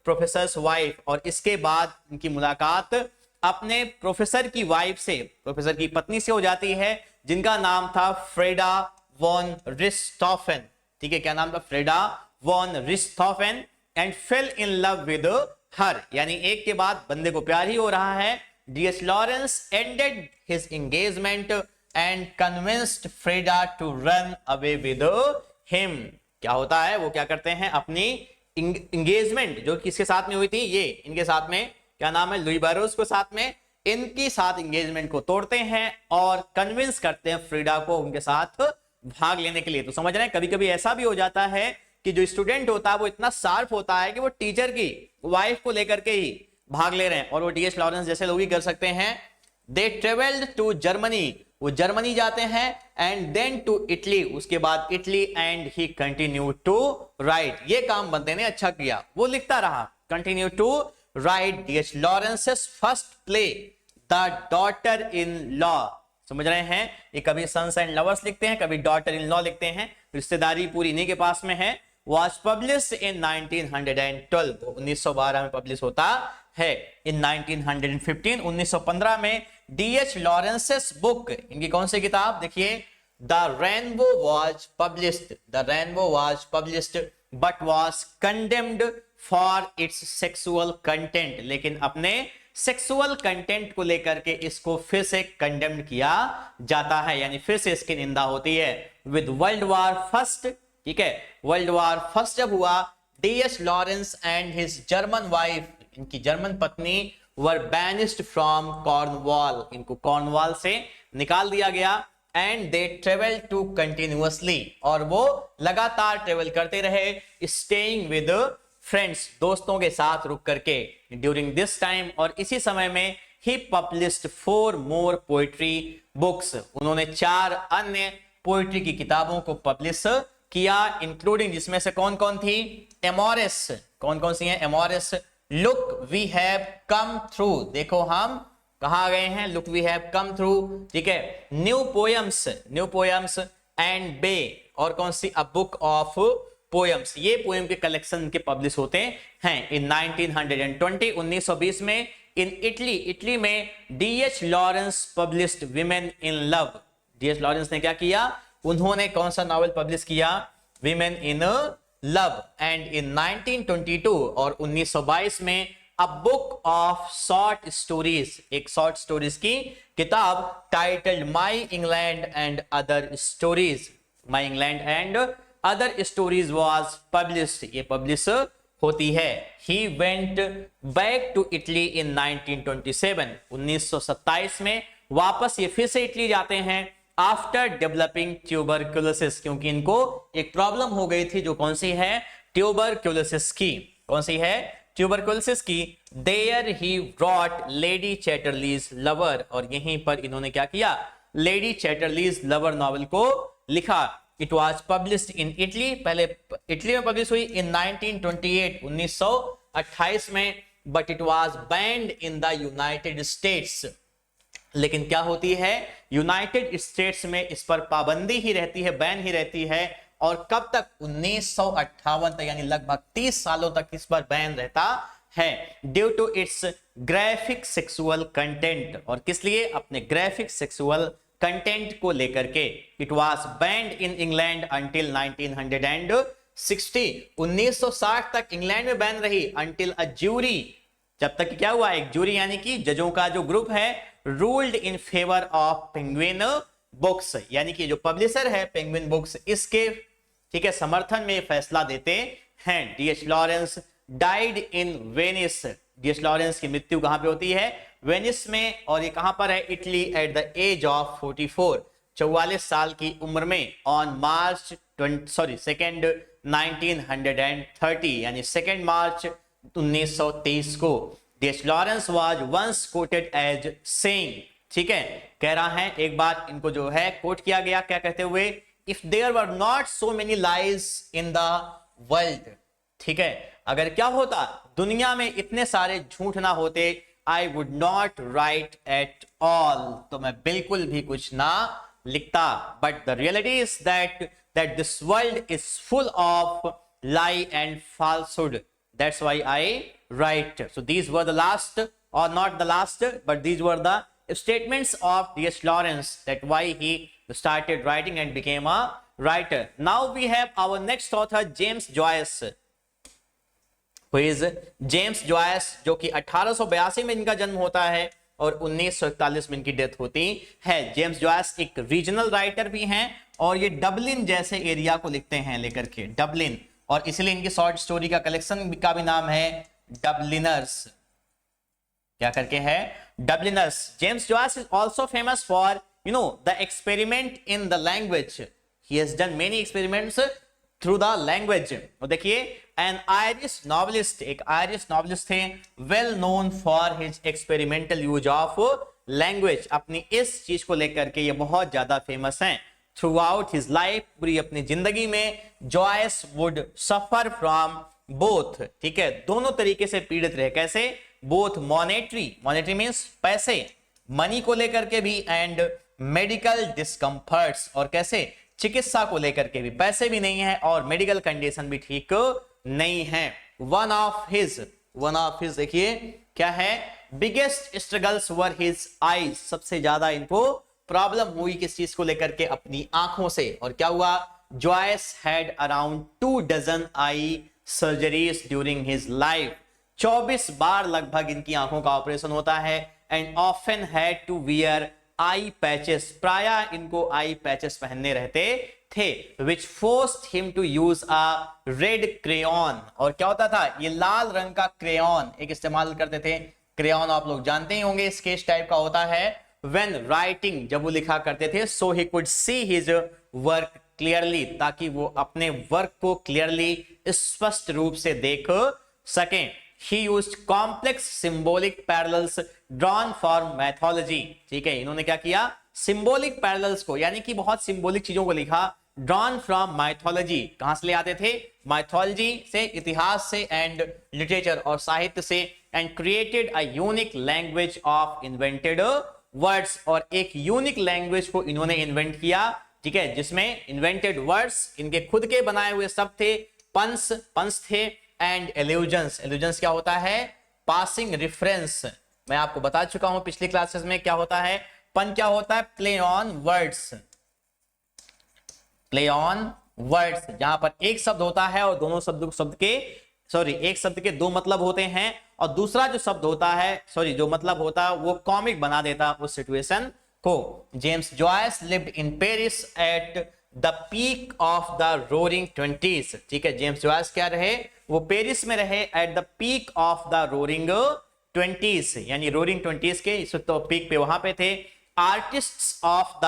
professor's wife, और इसके बाद उनकी मुलाकात अपने प्रोफेसर की वाइफ से, प्रोफेसर की पत्नी से हो जाती है, जिनका नाम था फ्रेडा वॉन रिस्टॉफेन, ठीक है, क्या नाम था, Frieda von Richthofen, and fell in love with her, यानी एक के बाद बंदे को प्यार ही हो रहा है। DH Lawrence ended his engagement and convinced Frieda to run away with him. क्या होता है, वो क्या करते हैं, अपनी एंगेजमेंट जो किसके साथ में हुई थी, ये इनके साथ में, क्या नाम है, लुई बोरोज को साथ में, इनकी साथ एंगेजमेंट को तोड़ते हैं और कन्विंस करते हैं फ्रीडा को उनके साथ भाग लेने के लिए। तो समझ रहे हैं, कभी कभी ऐसा भी हो जाता है कि जो स्टूडेंट होता है वो इतना शार्प होता है कि वो टीचर की वाइफ को लेकर के ही भाग ले रहे हैं, और वो डीएच लॉरेंस जैसे लोग ही कर सकते हैं। दे ट्रेवल्ड टू जर्मनी, वो जर्मनी जाते हैं, एंड देन टू इटली, उसके बाद Italy, and he continue to write, ये काम बंदे ने अच्छा किया, वो लिखता रहा, continue to write DH Lawrence first play the daughter in law. समझ रहे हैं, ये कभी सन्स एंड लवर्स लिखते हैं, कभी डॉटर इन लॉ लिखते हैं, रिश्तेदारी पूरी इन्हीं के पास में है। वॉज पब्लिश इन 1912, 1912 में पब्लिश होता है। इन 1915, 1915 में डीएच लॉरेंस बुक, इनकी कौन सी किताब, देखिए, the rainbow was published but was condemned for its sexual content, लेकिन अपने सेक्सुअल कंटेंट को लेकर के इसको फिर से कंडेम्ड किया जाता है, यानी फिर से इसकी निंदा होती है। विद वर्ल्ड वॉर फर्स्ट, ठीक है, वर्ल्ड वॉर फर्स्ट जब हुआ, DH Lawrence and his German wife, इनकी जर्मन पत्नी, वर बैनिस्ड फ्रॉम कॉर्नवॉल, इनको कॉर्नवॉल से निकाल दिया गया। And they travel to continuously, और वो लगातार ट्रेवल करते रहे, स्टेइंग विद फ्रेंड्स, दोस्तों के साथ रुक करके, ड्यूरिंग दिस टाइम, और इसी समय में ही पब्लिश्ड 4 मोर पोइट्री बुक्स, उन्होंने 4 अन्य पोइट्री की किताबों को पब्लिश किया, इंक्लूडिंग, जिसमें से कौन कौन थी, एमोरिस, कौन कौन सी हैं, Amores, look we have come through, देखो हम कहां गए हैं, look we have come through, ठीक है, न्यू पोयम्स एंड बे, और कौन सी, अ बुक ऑफ पोएम्स, ये पोएम के कलेक्शन के पब्लिश होते हैं। इन 1920, 1920 में इन इटली में DH Lawrence published women in love. DH Lawrence ने क्या किया, उन्होंने कौन सा नॉवेल पब्लिश किया, विमेन इन लव। एंड इन 1922 और 1922 में a book of short stories, एक शॉर्ट स्टोरीज की किताब titled my England and other stories, my England and other stories was published, ये पब्लिश होती है। He went back to Italy in 1927, 1927 में वापस ये फिर से इटली जाते हैं, आफ्टर डेवलपिंग ट्यूबरकुलोसिस, क्योंकि इनको एक प्रॉब्लम हो गई थी, जो कौन सी है, ट्यूबरक्यूलोसिस की। कौन सी है? ट्यूबरक्यूलोसिस की। There he brought Lady Chatterley's lover, और यहीं पर इन्होंने क्या किया? लेडी चैटरलीज लवर नॉवेल को लिखा। It was published in Italy, पहले इटली में पब्लिश हुई इन 1928, 1928 में, but it was banned in the United states. लेकिन क्या होती है? यूनाइटेड स्टेट्स में इस पर पाबंदी ही रहती है, बैन ही रहती है। और कब तक? 1958 तक, यानी लगभग 30 सालों तक इस पर बैन रहता है, due to its graphic sexual content. और किस लिए? अपने ग्राफिक सेक्सुअल कंटेंट को लेकर के। It was banned in England until 1960, 1960 तक इंग्लैंड में बैन रही। अंटिल अ ज्यूरी, जब तक क्या हुआ? एक ज्यूरी यानी कि जजों का जो ग्रुप है, ruled in favour of penguin books, यानी कि जो पब्लिशर है पेंगुइन बुक्स, इसके ठीक है समर्थन में फैसला देते हैं। D.H.. Lawrence died in Venice. D.H.. Lawrence की मृत्यु कहां पे होती है? वेनिस में। और ये कहां पर है? Italy, at the age of 44, 44 साल की उम्र में, ऑन मार्च 2 1930, यानी 2 मार्च 1923 को। DH. Lawrence was once quoted as saying, ठीक है, कह रहा है एक बार इनको जो है कोट किया गया, क्या कहते हुए? If there were not so many lies in the world, ठीक है, अगर क्या होता? दुनिया में इतने सारे झूठ ना होते, I would not right at all, तो मैं बिल्कुल भी कुछ ना लिखता। But the reality is that this world is full of lie and falsehood, that's why I write. So these were the last, or not the last, but these were the statements of D.H. Lawrence, that why he started writing and became a writer. Now we have our next author, James Joyce, who is James Joyce, जो कि 1882 में इनका जन्म होता है और 1941 में इनकी डेथ होती है। जेम्स जॉयस एक रीजनल राइटर भी हैं और ये डबलिन जैसे एरिया को लिखते हैं लेकर के, डबलिन, और इसलिए इनकी शॉर्ट स्टोरी का कलेक्शन का भी नाम है डबलिनर्स। क्या करके है? Dubliners. James Joyce is also famous for the experiment in the language. He has done many experiments through the language. और देखिए, एन आयरिश नॉवलिस्ट, एक आयरिश नॉवलिस्ट थे, well known for his experimental use of language. अपनी इस चीज को लेकर के ये बहुत ज्यादा फेमस हैं। थ्रू आउट हिज लाइफ, पूरी अपनी जिंदगी में, Joyce would suffer from both, ठीक है, दोनों तरीके से पीड़ित रहे। कैसे? बोथ मॉनेटरी, मॉनेटरी मीन्स पैसे, मनी को लेकर के भी, एंड मेडिकल डिस्कम्फर्ट्स, और कैसे? चिकित्सा को लेकर के भी, पैसे भी नहीं है और मेडिकल कंडीशन भी ठीक नहीं है। वन ऑफ हिज देखिए क्या है? बिगेस्ट स्ट्रगल्स वर हिज आईज। सबसे ज्यादा इनको प्रॉब्लम हुई किस चीज को लेकर के? अपनी आंखों से। और क्या हुआ? Joyce had around 2 dozen eye surgeries during his life. 24 बार लगभग इनकी आंखों का ऑपरेशन होता है। And often had to wear eye patches, प्राय इनको आई पैचेस पहनने रहते थे, which forced him to use a red crayon. और क्या होता था? ये लाल रंग का क्रेयॉन एक इस्तेमाल करते थे। क्रेयॉन आप लोग जानते ही होंगे, स्केच टाइप का होता है। व्हेन राइटिंग, जब वो लिखा करते थे, so he could see his work clearly, ताकि वो अपने वर्क को क्लियरली, स्पष्ट रूप से देख सकें। He used complex symbolic parallels drawn for mythology, ठीक है, इन्होंने क्या किया? सिंबॉलिक पैरेलल्स को, यानी कि बहुत सिंबॉलिक चीजों को लिखा। ड्रॉन फ्रॉम माइथोलॉजी, कहां से ले आते थे? माइथोलॉजी से, इतिहास से, एंड लिटरेचर और साहित्य से। And created a unique language of invented words, और एक यूनिक लैंग्वेज को इन्होंने इन्वेंट किया, ठीक है, जिसमें इन्वेंटेड वर्ड्स इनके खुद के बनाए हुए शब्द थे, पंस थे, एंड एल्यूजन्स। एल्यूजन्स क्या होता है? Passing reference. मैं आपको बता चुका हूं पिछली क्लासेस में क्या होता है। पन क्या होता है? Play on words, play on words, जहां पर एक शब्द होता है और दोनों एक शब्द के 2 मतलब होते हैं, और दूसरा जो शब्द होता है, जो मतलब होता है, वो कॉमिक बना देता उस सिचुएशन को। James Joyce lived in Paris at the peak of the roaring 20s, ठीक है, जेम्स जॉयस क्या रहे? वो पेरिस में रहे eight the peak of the roaring 20s, यानी रोरिंग 20s के इस तो पीक पे वहां पे थे। Artists of the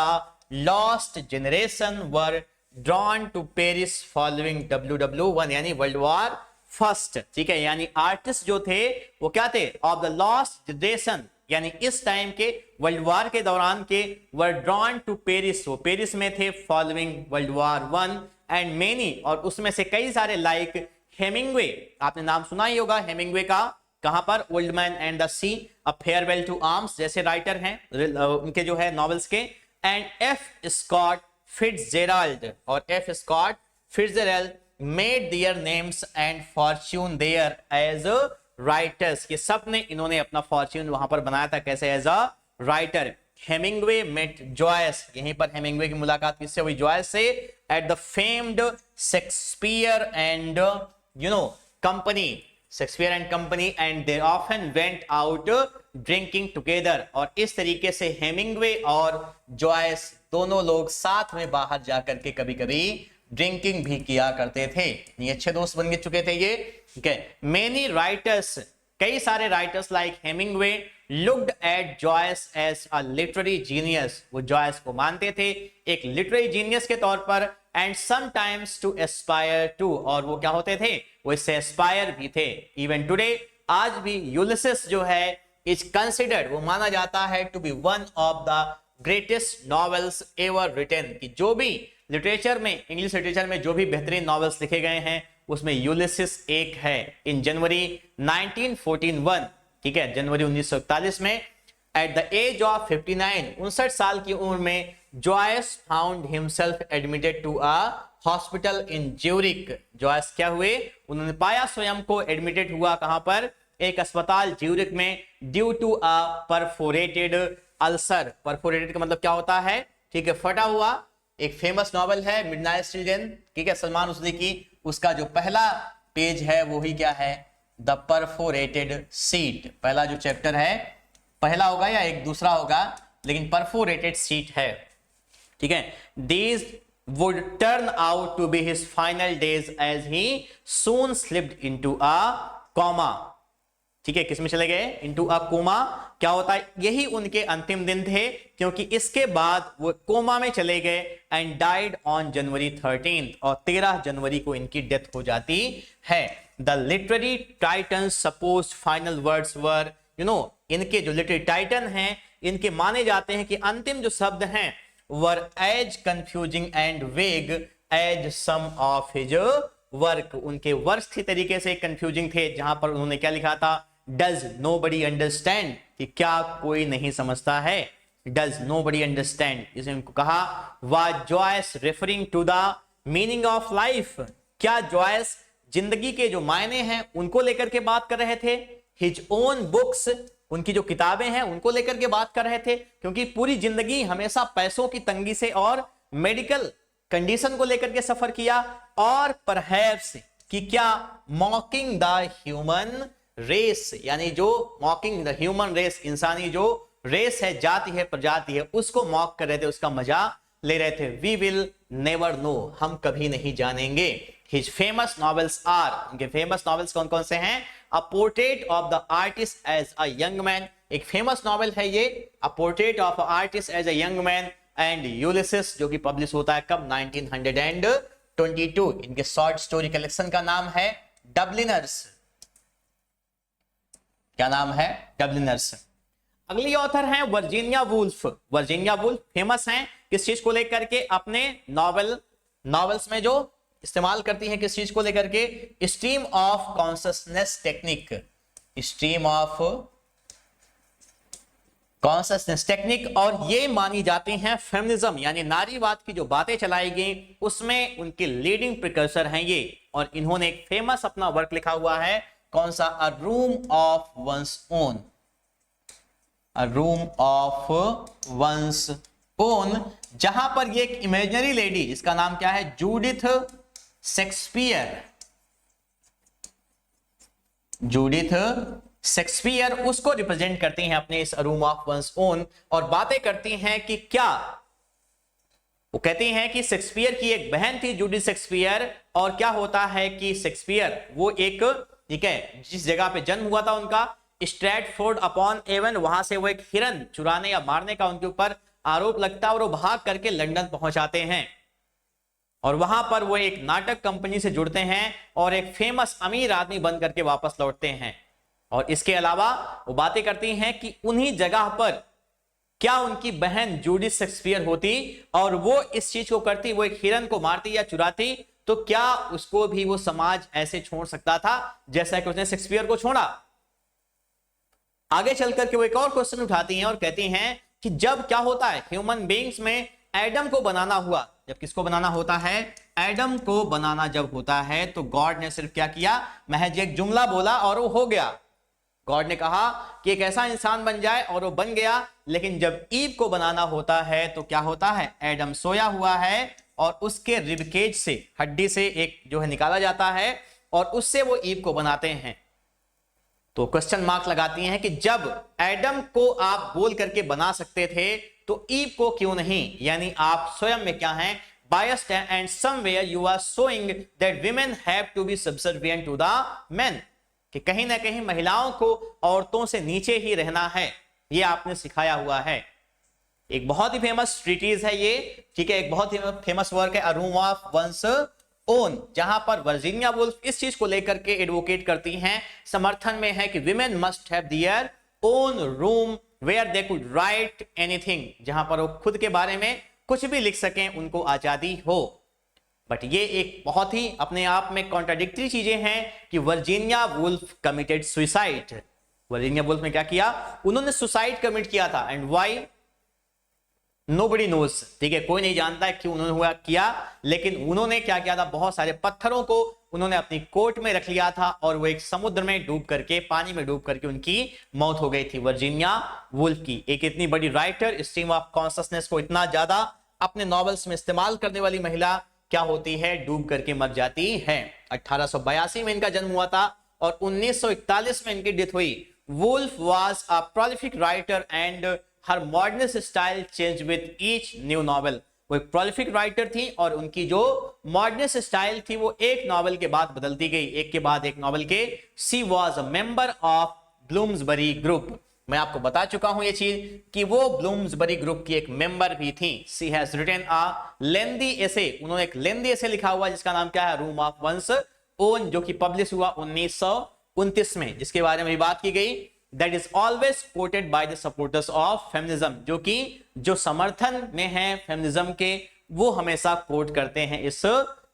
lost generation were drawn to Paris following WW1 यानी वर्ल्ड वॉर फर्स्ट। ठीक है, यानी आर्टिस्ट जो थे वो क्या थे, ऑफ द लॉस्ट जनरेशन, यानी इस टाइम के वर्ल्ड वॉर के दौरान के वर ड्रॉन टू पेरिस, वो पेरिस में थे following world war 1 and many, और उसमें से कई सारे लाइक हेमिंगवे, आपने नाम सुना ही होगा हेमिंगवे का, कहां पर, old man and the sea, a farewell to arms जैसे राइटर हैं उनके जो है नॉवेल्स के, एंड एफ स्कॉट फिट्जजेराल्ड, और F Scott Fitzgerald made their names and fortune there as writers, ये सब ने इन्होंने अपना फॉर्च्यून वहां पर बनाया था, कैसे, as a writer. Hemingway met Joyce, यहीं पर हेमिंगवे की मुलाकात किससे हुई, जॉयस से, at the famed Shakespeare and Company, Shakespeare and Company, and they often went out drinking together, और इस तरीके से हेमिंगवे और जॉयस दोनों लोग साथ में बाहर जाकर के कभी कभी ड्रिंकिंग भी किया करते थे, ये अच्छे दोस्त बन चुके थे ये। ठीक है, मेनी राइटर्स, कई सारे writers like Hemingway looked at Joyce as a literary genius, वो जॉयस को मानते थे एक लिटरेरी जीनियस के तौर पर, and sometimes to aspire to, और वो क्या होते थे, वो इससे एस्पायर भी थे। इवन टुडे, आज भी यूलिसिस जो है इज कंसिडर्ड, वो माना जाता है to be one of the greatest novels ever written, कि जो भी लिटरेचर में, इंग्लिश लिटरेचर में जो भी बेहतरीन नॉवेल्स लिखे गए हैं उसमें यूलिसिस एक है। इन जनवरी 1941, ठीक है, जनवरी 1941 में, एट द एज ऑफ 59, 59 साल की उम्र में, Joyce found himself admitted to a hospital in Zurich, Joyce क्या हुए, उन्होंने पाया स्वयं को एडमिटेड हुआ, कहां पर, एक अस्पताल ज्यूरिक में, due to a perforated ulcer, perforated का मतलब क्या होता है, ठीक है, फटा हुआ। एक फेमस नॉवेल है मिडनाइट चिल्ड्रन, ठीक है, सलमान रुश्दी की, उसका जो पहला पेज है वो ही क्या है, द परफोरेटेड सीट, पहला जो चैप्टर है, पहला होगा या एक दूसरा होगा, लेकिन परफोरेटेड सीट है। ठीक है, these would turn out to be his final days as he soon slipped into a coma। ठीक है, किसमें चले गए, into a coma, क्या होता है, यही उनके अंतिम दिन थे, क्योंकि इसके बाद वो कोमा में चले गए, एंड डाइड ऑन जनवरी 13, और 13 जनवरी को इनकी डेथ हो जाती है। The literary Titan suppose final words were, इनके जो लिटरेरी टाइटन हैं, इनके माने जाते हैं कि अंतिम जो शब्द हैं were as confusing and vague as some of his work, उनके वर्क की तरीके से कंफ्यूजिंग थे, जहां पर उन्होंने क्या लिखा था, डज नोबडी अंडरस्टैंड, कि क्या कोई नहीं समझता है, डज नोबडी अंडरस्टैंड, इसे उनको कहा, was Joyce referring to the meaning of life, क्या जॉयस जिंदगी के जो मायने हैं उनको लेकर के बात कर रहे थे, हिज ओन बुक्स, उनकी जो किताबें हैं उनको लेकर के बात कर रहे थे, क्योंकि पूरी जिंदगी हमेशा पैसों की तंगी से और मेडिकल कंडीशन को लेकर के सफर किया, और परहैप्स, कि क्या मॉकिंग द ह्यूमन रेस, यानी जो मॉकिंग द ह्यूमन रेस, इंसानी जो रेस है, जाति है, प्रजाति है, उसको मॉक कर रहे थे, उसका मजा ले रहे थे। वी विल नेवर नो, हम कभी नहीं जानेंगे। हिज फेमस नॉवेल्स आर, उनके फेमस नॉवेल्स कौन कौन से हैं, a portrait of the artist as a young man, एक फेमस नॉवेल है ये, a portrait of a artist as a young man, and Ulysses, जो कि पब्लिश होता है कब, 1922। इनके शॉर्ट स्टोरी कलेक्शन का नाम है डबलिनर्स, क्या नाम है, डबलिनर्स। अगली ऑथर हैं Virginia Woolf, Virginia Woolf famous हैं किस चीज को लेकर के, अपने नॉवेल्स में जो इस्तेमाल करती हैं, किस चीज को लेकर के, stream of consciousness technique, stream of consciousness technique, और ये मानी जाती हैं फेमिनिज्म यानी नारीवाद की जो बातें चलाई गई उसमें उनके लीडिंग प्रिकर्सर हैं ये, और इन्होंने एक फेमस अपना वर्क लिखा हुआ है, कौन सा, अ room of one's own, a room of one's own, जहां पर ये एक इमेजिनरी लेडी, इसका नाम क्या है, जूडिथ शेक्सपियर, जूडिथ शेक्सपियर, उसको रिप्रेजेंट करती हैं अपने इस रूम ऑफ वंस ओन, और बातें करती हैं कि क्या, वो कहती हैं कि शेक्सपियर की एक बहन थी जूडिथ शेक्सपियर, और क्या होता है कि शेक्सपियर वो एक, ठीक है, जिस जगह पे जन्म हुआ था उनका, स्ट्रैटफोर्ड अपॉन एवन, वहां से वो एक हिरन चुराने या मारने का उनके ऊपर आरोप लगता है, और वो भाग करके लंदन पहुंच आते हैं, और वहां पर वो एक नाटक कंपनी से जुड़ते हैं और एक फेमस अमीर आदमी बन करके वापस लौटते हैं। और इसके अलावा वो बातें करती हैं कि उन्हीं जगह पर क्या उनकी बहन जूडिथ शेक्सपियर होती और वो इस चीज को करती, वो एक हिरन को मारती या चुराती, तो क्या उसको भी वो समाज ऐसे छोड़ सकता था जैसा कि उसने शेक्सपियर को छोड़ा। आगे चलकर के वो एक और क्वेश्चन उठाती हैं और कहती हैं कि जब क्या होता है ह्यूमन बीइंग्स में एडम को बनाना हुआ, जब किसको बनाना होता है, एडम को बनाना जब होता है, तो गॉड ने सिर्फ क्या किया, महज एक जुमला बोला और वो हो गया। गॉड ने कहा कि एक ऐसा इंसान बन जाए और वो बन गया। लेकिन जब ईव को बनाना होता है तो क्या होता है, एडम सोया हुआ है और उसके रिबकेज से, हड्डी से एक जो है निकाला जाता है और उससे वो ईव को बनाते हैं। तो क्वेश्चन मार्क लगाती हैं कि जब एडम को आप बोल करके बना सकते थे तो ईव को क्यों नहीं, यानी आप स्वयं में क्या हैं, biased and somewhere you are showing that women have to be subservient to the men, कि कहीं ना कहीं महिलाओं को औरतों से नीचे ही रहना है, ये आपने सिखाया हुआ है। एक बहुत ही फेमस ट्रीटीज है ये, ठीक है, एक बहुत ही फेमस वर्क है, अ रूम ऑफ वंस ओन, जहां पर वर्जीनिया वुल्फ इस चीज को लेकर के एडवोकेट करती हैं, समर्थन में है कि women must have their own room where they could write anything, जहां पर वो खुद के बारे में कुछ भी लिख सकें, उनको आजादी हो। बट ये एक बहुत ही अपने आप में कॉन्ट्राडिक्टरी चीजें हैं कि Virginia Woolf committed suicide. Virginia Woolf ने क्या किया, उन्होंने सुसाइड कमिट किया था। एंड व्हाई नोबडी नोज, ठीक है, कोई नहीं जानता है क्यों उन्होंने हुआ किया, लेकिन उन्होंने क्या किया था, बहुत सारे पत्थरों को उन्होंने अपनी कोट में रख लिया था और वो एक समुद्र में डूब करके, पानी में डूब करके उनकी मौत हो गई थी, वर्जीनिया वुल्फ की। एक इतनी बड़ी राइटर, स्ट्रीम ऑफ कॉन्शियसनेस को इतना ज्यादा अपने नॉवेल्स में इस्तेमाल करने वाली महिला क्या होती है, डूब करके मर जाती है। 1882 में इनका जन्म हुआ था और 1941 में इनकी डेथ हुई। Woolf was a prolific writer and her modernist style change with each new novel. वो एक प्रोलिफिक राइटर थी और उनकी जो मॉडर्निस्ट स्टाइल थी वो एक नॉवेल के बाद बदलती गई, एक के बाद एक नॉवेल के। She was a member of Bloomsbury group. मैं आपको बता चुका हूं ये चीज कि वो ब्लूम्सबरी ग्रुप की एक मेंबर भी थी। शी हैज रिटन अ लेंदी एसे, उन्होंने एक लेंदी एसे लिखा हुआ जिसका नाम क्या है, रूम ऑफ वंस ओन, जो कि पब्लिश हुआ 1929 में, जिसके बारे में भी बात की गई। That is always coated by the supporters of feminism, जो कि जो समर्थन में है फेमिनिज्म के, वो हमेशा कोट करते हैं इस,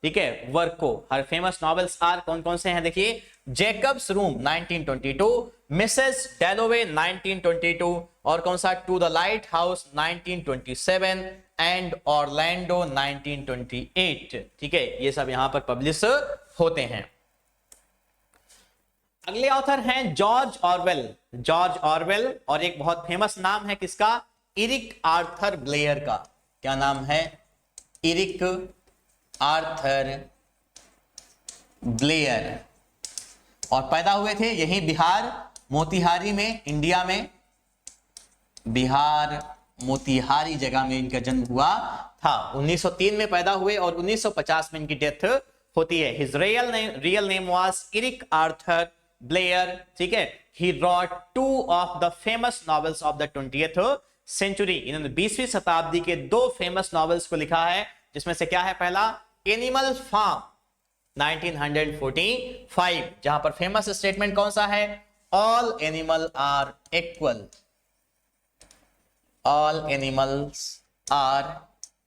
ठीक है, वर्क को। हर फेमस नॉवेल्स आर कौन कौन से हैं, देखिए, जैकब्स रूम 1922, मिसेस डैलोवे 1922, और कौन सा, to the lighthouse 1927 and Orlando 1928, ठीक है, ये सब यहां पर पब्लिश होते हैं। अगले ऑथर हैं जॉर्ज ऑरवेल। जॉर्ज ऑरवेल, और एक बहुत फेमस नाम है किसका, इरिक आर्थर ब्लेयर का। क्या नाम है, इरिक आर्थर ब्लेयर, और पैदा हुए थे यही बिहार मोतिहारी में, इंडिया में, बिहार मोतिहारी जगह में इनका जन्म हुआ था। 1903 में पैदा हुए और 1950 में इनकी डेथ होती है। His real name was Eric Arthur Blair, ठीक है। He wrote 2 of the famous novels of the 20th century. इन्होंने 20वीं शताब्दी के 2 फेमस नॉवेल्स को लिखा है, जिसमें से क्या है, पहला एनिमल फार्म 1945, जहां पर फेमस स्टेटमेंट कौन सा है, all animal are equal, all animals are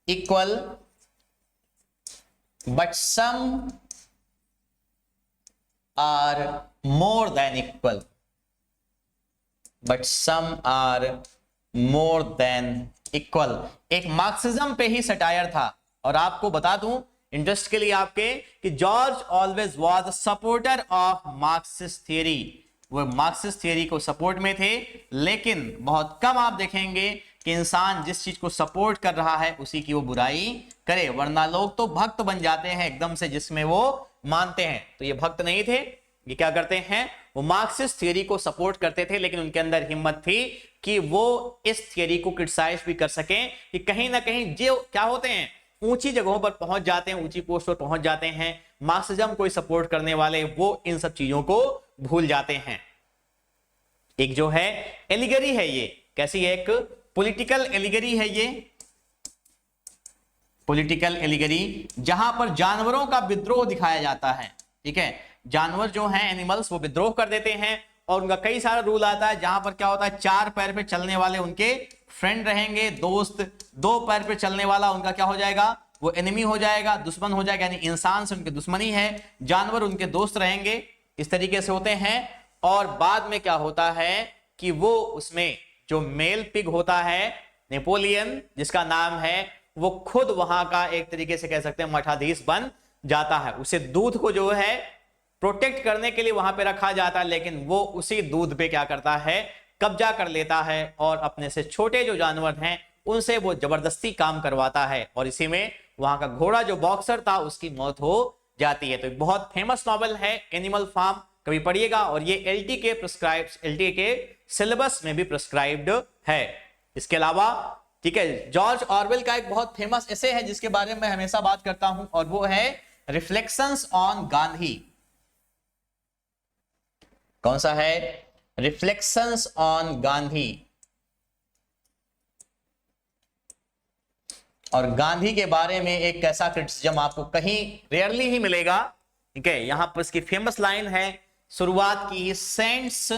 equal but some are more than equal, but some are more than equal। एक मार्क्सिज्म पे ही सटायर था। और आपको बता दूं इंटरेस्ट के लिए आपके कि George always was a supporter of Marxist theory. वो मार्क्सिस्ट थियरी को सपोर्ट में थे, लेकिन बहुत कम आप देखेंगे कि इंसान जिस चीज को सपोर्ट कर रहा है उसी की वो बुराई करे, वरना लोग तो भक्त बन जाते हैं एकदम से जिसमें वो मानते हैं। तो ये भक्त नहीं थे, ये क्या करते हैं, वो मार्क्सिस्ट थियरी को सपोर्ट करते थे, लेकिन उनके अंदर हिम्मत थी कि वो इस थियरी को क्रिटिसाइज भी कर सकें कि कहीं ना कहीं जो क्या होते हैं ऊंची जगहों पर पहुंच जाते हैं, ऊंची पोस्ट पर पहुंच जाते हैं, मार्क्सिज्म को सपोर्ट करने वाले वो इन सब चीजों को भूल जाते हैं। एक जो है एलिगरी है, ये कैसी है, एक पॉलिटिकल एलिगरी है ये, पॉलिटिकल एलिगरी, जहां पर जानवरों का विद्रोह दिखाया जाता है। ठीक है, जानवर जो हैं एनिमल्स वो विद्रोह कर देते हैं और उनका कई सारा रूल आता है, जहां पर क्या होता है चार पैर पे चलने वाले उनके फ्रेंड रहेंगे, दोस्त, दो पैर पे चलने वाला उनका क्या हो जाएगा, वो एनिमी हो जाएगा, दुश्मन हो जाएगा, यानी इंसान से उनके दुश्मनी है, जानवर उनके दोस्त रहेंगे, इस तरीके से होते हैं। और बाद में क्या होता है कि वो उसमें जो मेल पिग होता है नेपोलियन जिसका नाम है, वो खुद वहां का एक तरीके से कह सकते हैं मठाधीश बन जाता है। उसे दूध को जो है प्रोटेक्ट करने के लिए वहां पे रखा जाता है, लेकिन वो उसी दूध पे क्या करता है, कब्जा कर लेता है और अपने से छोटे जो जानवर हैं उनसे वो जबरदस्ती काम करवाता है, और इसी में वहां का घोड़ा जो बॉक्सर था उसकी मौत हो जाती है। तो बहुत फेमस नॉवेल है एनिमल फार्म, कभी पढ़िएगा, और ये एलटी के सिलेबस में भी प्रिस्क्राइब्ड है। इसके अलावा ठीक है, जॉर्ज ऑरवेल का एक बहुत फेमस एसे है जिसके बारे में मैं हमेशा बात करता हूं, और वो है रिफ्लेक्शंस ऑन गांधी। कौन सा है? Reflections on Gandhi. और गांधी के बारे में एक ऐसा क्रिटिसिज्म आपको कहीं रेयरली ही मिलेगा। ठीक है, यहां पर इसकी फेमस लाइन है, शुरुआत की, saints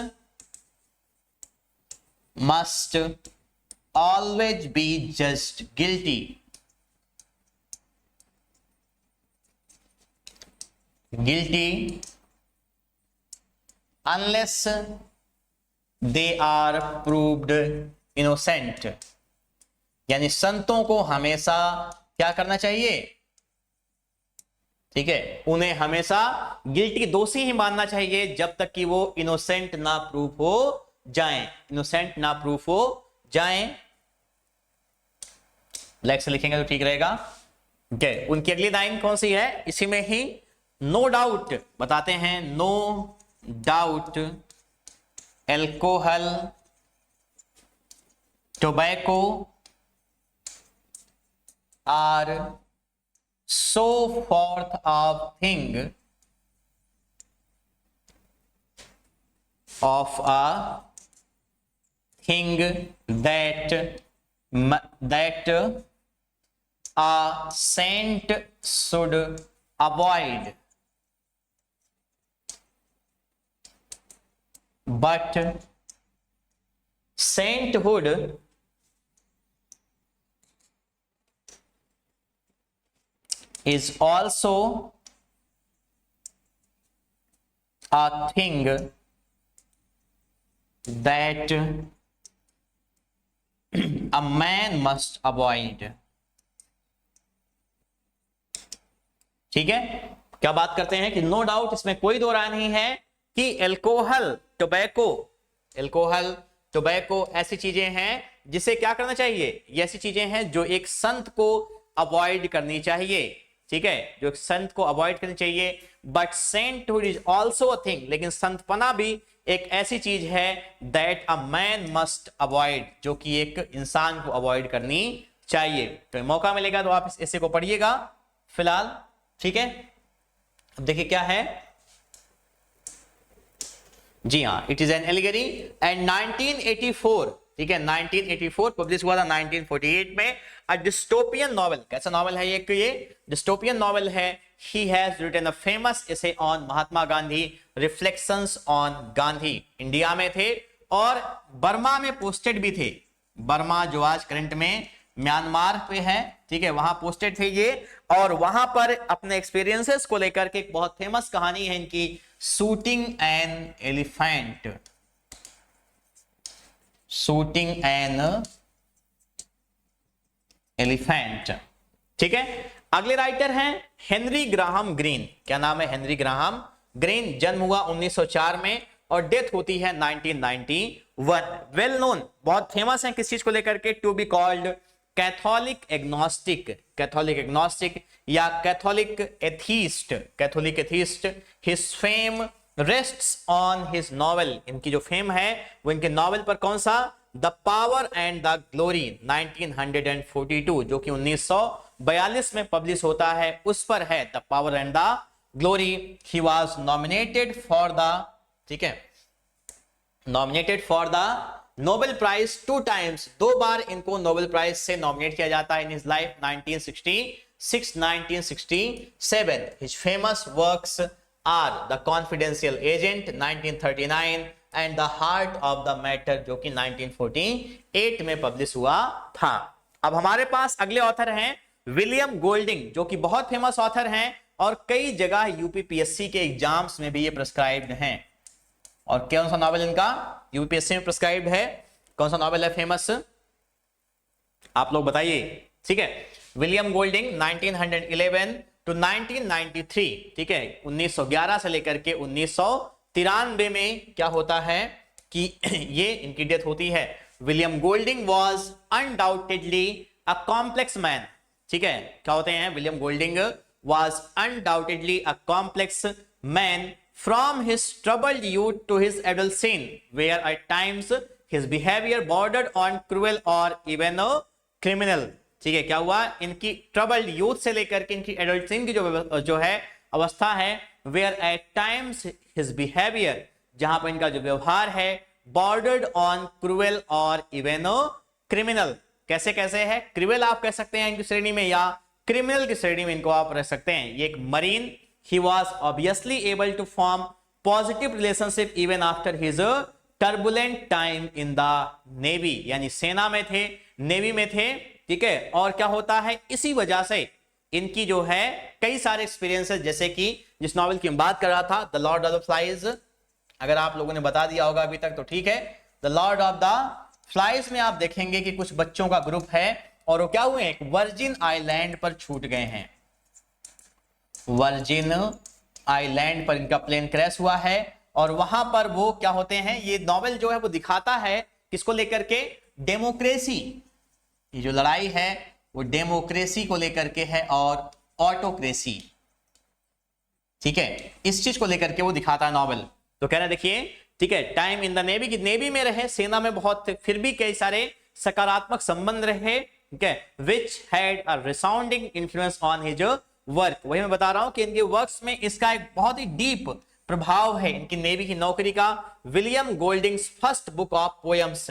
must always be just guilty, guilty unless they are proved innocent. यानी संतों को हमेशा क्या करना चाहिए? ठीक है, उन्हें हमेशा गिल्टी, दोषी ही मानना चाहिए जब तक कि वो इनोसेंट ना प्रूफ हो जाएं, इनोसेंट ना प्रूफ हो जाएं। लाइक से लिखेंगे तो ठीक रहेगा। okay, उनकी अगली लाइन कौन सी है? इसी में ही नो डाउट बताते हैं, no doubt alcohol, tobacco are so forth of thing of a thing that a saint should avoid, but sainthood is also a thing that a man must avoid। ठीक है, क्या बात करते हैं कि नो डाउट, इसमें कोई दो राय नहीं है कि एल्कोहल, टोबैको ऐसी चीजें हैं जिसे क्या करना चाहिए, ये ऐसी चीजें हैं जो एक संत को अवॉइड करनी चाहिए। ठीक है, जो संत को अवॉइड करनी चाहिए। But sainthood is also a thing, लेकिन संतपना भी एक ऐसी चीज है that a man must avoid, जो कि एक इंसान को अवॉइड करनी चाहिए। तो मौका मिलेगा तो आप इस ऐसे को पढ़िएगा फिलहाल। ठीक है, अब देखिए क्या है। जी हाँ, it is an allegory and 1984, ठीक है, 1984 पब्लिश हुआ था 1948 में। अ डिस्टोपियन नॉवेल, कैसा नॉवेल है ये डिस्टोपियन नॉवेल है। He has written a famous essay on Mahatma Gandhi, reflections on Gandhi. India में थे और बर्मा में पोस्टेड भी थे। बर्मा जो आज करंट में म्यांमार पे है, ठीक है, वहां पोस्टेड थे ये, और वहां पर अपने एक्सपीरियंसेस को लेकर के एक बहुत फेमस कहानी है इनकी, shooting an elephant, shooting an elephant. ठीक है, अगले राइटर हैं हेनरी ग्राहम ग्रीन। क्या नाम है? Henry Graham green. जन्म हुआ 1904 में और डेथ होती है 1991। वेल नोन, बहुत फेमस है किस चीज को लेकर के? To be called Catholic agnostic, Catholic agnostic या Catholic atheist, Catholic atheist. His fame rests on his novel, इनकी जो फेम है वो इनके नॉवेल पर। कौन सा? The power and the glory 1942, जो कि 1942 में पब्लिश होता है, उस पर है the power and the glory. He was nominated for the, ठीक है, nominated for the Nobel prize 2 times, 2 बार इनको नोबेल प्राइज से नॉमिनेट किया जाता है in his life, 1966, 1967. His famous works are the confidential agent 1939 and the heart of the matter जो कि 1948 में पब्लिश हुआ था. अब हमारे पास अगले ऑथर हैं विलियम गोल्डिंग, जो कि बहुत फेमस ऑथर हैं और कई जगह यूपीपीएससी के एग्जाम्स में भी ये प्रिस्क्राइब्ड हैं. और कौन सा नॉवेल इनका यूपीएससी में प्रिस्क्राइब्ड है, कौन सा नॉवेल है फेमस, आप लोग बताइए. ठीक है, विलियम गोल्डिंग 1911 टू 1993. ठीक है, 1911 से लेकर के 1993 में क्या होता है कि ये इनकी डेथ होती है. William Golding was undoubtedly a complex man. ठीक है, क्या होते हैं, William Golding was undoubtedly a complex man from his troubled youth to his adult scene, where at times his behavior bordered on cruel or even criminal. ठीक है, क्या हुआ, इनकी troubled youth से लेकर के इनकी adult scene की जो है अवस्था है, where at times his behavior, जहां पर इनका जो व्यवहार है, bordered on cruel or even criminal. कैसे कैसे है, क्रिमिनल आप कह सकते हैं इनकी श्रेणी में या क्रिमिनल की श्रेणी में इनको आप रख सकते हैं. ये एक marine, he was obviously able to form positive relationship even after his turbulent time in the navy, यानी सेना में थे, नेवी में थे. ठीक है, और क्या होता है, इसी वजह से इनकी जो है कई सारे एक्सपीरियंसेस, जैसे कि जिस नॉवेल की मैं बात कर रहा था the Lord of the flies, अगर आप लोगों ने बता दिया होगा अभी तक तो ठीक है. The Lord of the flies में आप देखेंगे कि कुछ बच्चों का ग्रुप है और वो क्या हुए, एक वर्जिन आइलैंड पर छूट गए हैं. वर्जिन आइलैंड पर इनका प्लेन क्रैश हुआ है और वहां पर वो क्या होते हैं, ये नॉवेल जो है वो दिखाता है किसको लेकर के, डेमोक्रेसी. ये जो लड़ाई है वो डेमोक्रेसी को लेकर के है और ऑटोक्रेसी. ठीक है, इस चीज को लेकर के वो दिखाता है नॉवेल. तो कहना देखिए, ठीक है, टाइम इन द नेवी, की नेवी में रहे, सेना में बहुत, फिर भी कई सारे सकारात्मक संबंध रहे. ठीक है, which had a resounding influence on his work. वही मैं बता रहा हूं कि इनके वर्क्स में इसका एक बहुत ही डीप प्रभाव है इनकी नेवी की नौकरी का. William Golding's first book of poems,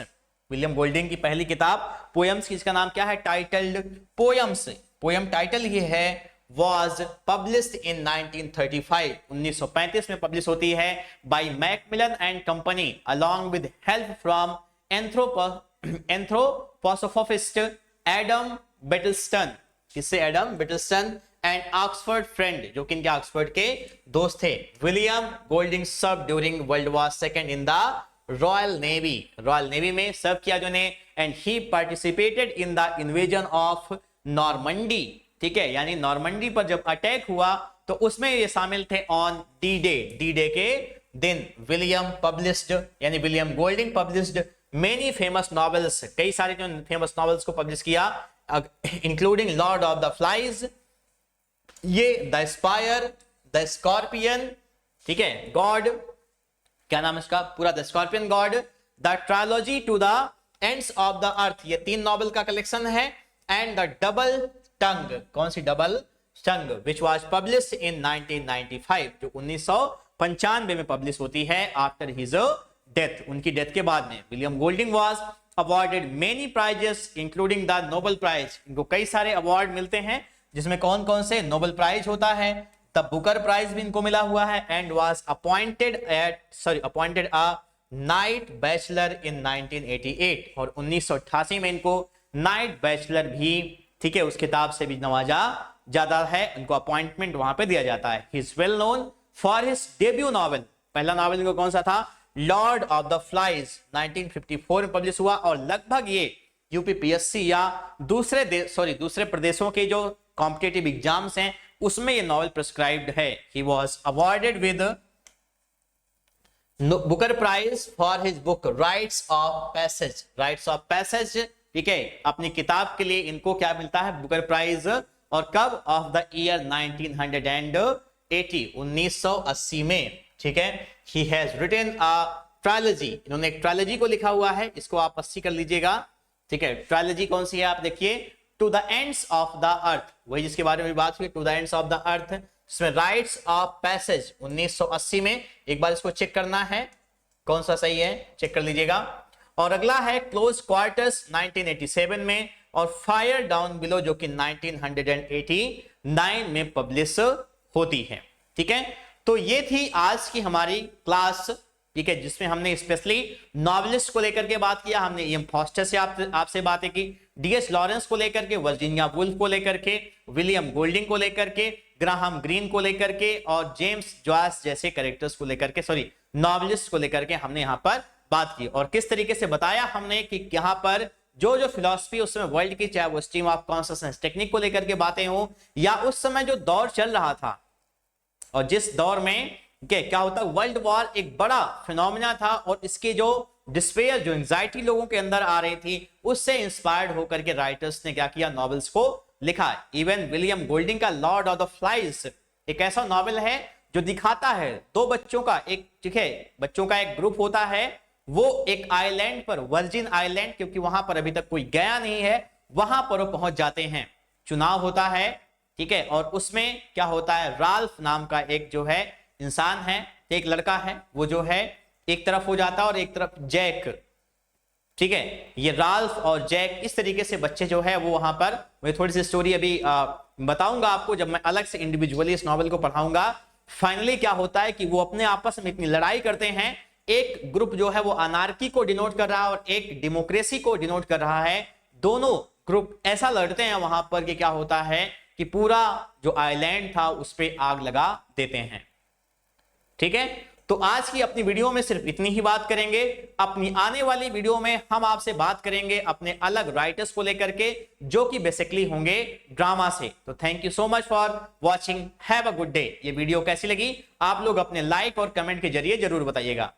William Golding की पहली किताब पोएम्स की, इसका नाम क्या है, टाइटल्ड पोएम्स. पोएम टाइटल ये है, was published in 1935, 1935 में पब्लिश होती है by Macmillan and Company along with help from anthroposophist Adam Bittleston. किससे, Adam Bittleston and Oxford friend, जो कि इनके ऑक्सफोर्ड के दोस्त थे. William Golding serve during world war second in the Royal Navy, Royal Navy में सर्व किया जो ने, and he participated in the invasion of Normandy. ठीक है, यानी नॉर्मंडी पर जब अटैक हुआ तो उसमें ये शामिल थे on D day, D day के दिन. विलियम पब्लिश्ड, यानी William Golding published many famous novels, कई सारे जो फेमस नॉवेल्स को पब्लिश किया, including Lord of the Flies, ये द स्पायर, द स्कॉर्पियन, ठीक है, गॉड, क्या नाम है इसका पूरा, the Scorpion God, the trilogy To the Ends of the Earth, ये 3 नॉवेल का कलेक्शन है. एंड द डबल टंग, कौन सी, double tongue, which was publish in 1995, जो 1995 में पब्लिश होती है आफ्टर हिज डेथ, उनकी डेथ के बाद में. William Golding was awarded many prizes including the Nobel prize, इनको कई सारे अवार्ड मिलते हैं जिसमें कौन कौन से, नोबेल प्राइज होता है, तब बुकर प्राइज भी इनको मिला हुआ है. And was appointed a night bachelor in 1988, और 1988 में इनको नाइट बैचलर भी, ठीक है, उस किताब से भी नवाजा जाता है, इनको अपॉइंटमेंट वहां पे दिया जाता है. He is well known for his debut novel, पहला नॉवेल इनको कौन सा था, लॉर्ड ऑफ द फ्लाइज, 1954 में पब्लिश हुआ. और लगभग ये यूपीपीएससी या दूसरे प्रदेशों के जो कॉम्पिटिटिव एग्जाम्स हैं उसमें ये नॉवेल प्रिस्क्राइब्ड है. He was awarded with Booker prize for his book Rites of Passage, Rites of Passage, ठीक है, अपनी किताब के लिए इनको क्या मिलता है, बुकर प्राइज. और कब, ऑफ द ईयर 1980, 1980 में. ठीक है, he has written a trilogy, इन्होंने एक ट्रायलॉजी को लिखा हुआ है, इसको आप 80 कर लीजिएगा. ठीक है, ट्रायलॉजी कौन सी है आप देखिए, To the Ends of the Earth, वही जिसके बारे में बात हुई, To the Ends of the Earth, इसमें राइट्स ऑफ पैसेज 1980 में. एक बार इसको चेक करना है कौन सा सही है, चेक कर लीजिएगा. और अगला है क्लोज क्वार्टर्स 1987 में, और फायर डाउन बिलो जो कि 1989 में पब्लिश होती है। ठीक है, तो ये थी आज की हमारी क्लास, ठीक है, जिसमें हमने स्पेशली नॉवेलिस्ट को लेकर के बात किया, हमने E.M. फॉस्टर से आपसे बातें की, D.S. लॉरेंस को लेकर के, वर्जीनिया वुल्फ को लेकर के, विलियम गोल्डिंग को लेकर के, ग्राहम ग्रीन को लेकर के, और जेम्स जॉयस जैसे कैरेक्टर्स को लेकर के, सॉरी नॉवेलिस्ट को लेकर के हमने यहाँ पर बात की, और किस तरीके से बताया हमने कि यहाँ पर जो फिलॉसफी उस समय वर्ल्ड की, चाहे वो स्ट्रीम ऑफ कॉन्शियसनेस टेक्निक को लेकर के बातें हो, या उस समय जो दौर चल रहा था, और जिस दौर में क्या होता है, वर्ल्ड वॉर एक बड़ा फिनोमिना था, और इसके जो डिस्पेयर, जो एंजाइटी लोगों के अंदर आ रही थी, उससे इंस्पायर्ड होकर के राइटर्स ने क्या किया, नॉवेल्स को लिखा। इवन विलियम गोल्डिंग का लॉर्ड ऑफ द फ्लाइज एक ऐसा नॉवेल है जो दिखाता है दो बच्चों का एक, ठीक है, बच्चों का एक ग्रुप होता है, वो एक आइलैंड पर, वर्जिन आइलैंड, क्योंकि वहां पर अभी तक कोई गया नहीं है, वहां पर वो पहुंच जाते हैं, चुनाव होता है, ठीक है, और उसमें क्या होता है, राल्फ नाम का एक जो है इंसान है, एक लड़का है, वो जो है एक तरफ हो जाता है और एक तरफ जैक, ठीक है, ये राल्फ और जैक, इस तरीके से बच्चे जो है वो वहां पर, मैं थोड़ी सी स्टोरी अभी बताऊंगा आपको जब मैं अलग से इंडिविजुअली इस नॉवेल को पढ़ाऊंगा। फाइनली क्या होता है कि वो अपने आपस में इतनी लड़ाई करते हैं, एक ग्रुप जो है वो अनार्की को डिनोट कर रहा है और एक डेमोक्रेसी को डिनोट कर रहा है, दोनों ग्रुप ऐसा लड़ते हैं वहां पर कि क्या होता है कि पूरा जो आइलैंड था उस पर आग लगा देते हैं। ठीक है, तो आज की अपनी वीडियो में सिर्फ इतनी ही बात करेंगे। अपनी आने वाली वीडियो में हम आपसे बात करेंगे अपने अलग राइटर्स को लेकर के, जो कि बेसिकली होंगे ड्रामा से। तो thank you so much for watching, have a good day. ये वीडियो कैसी लगी आप लोग अपने लाइक और कमेंट के जरिए जरूर बताइएगा।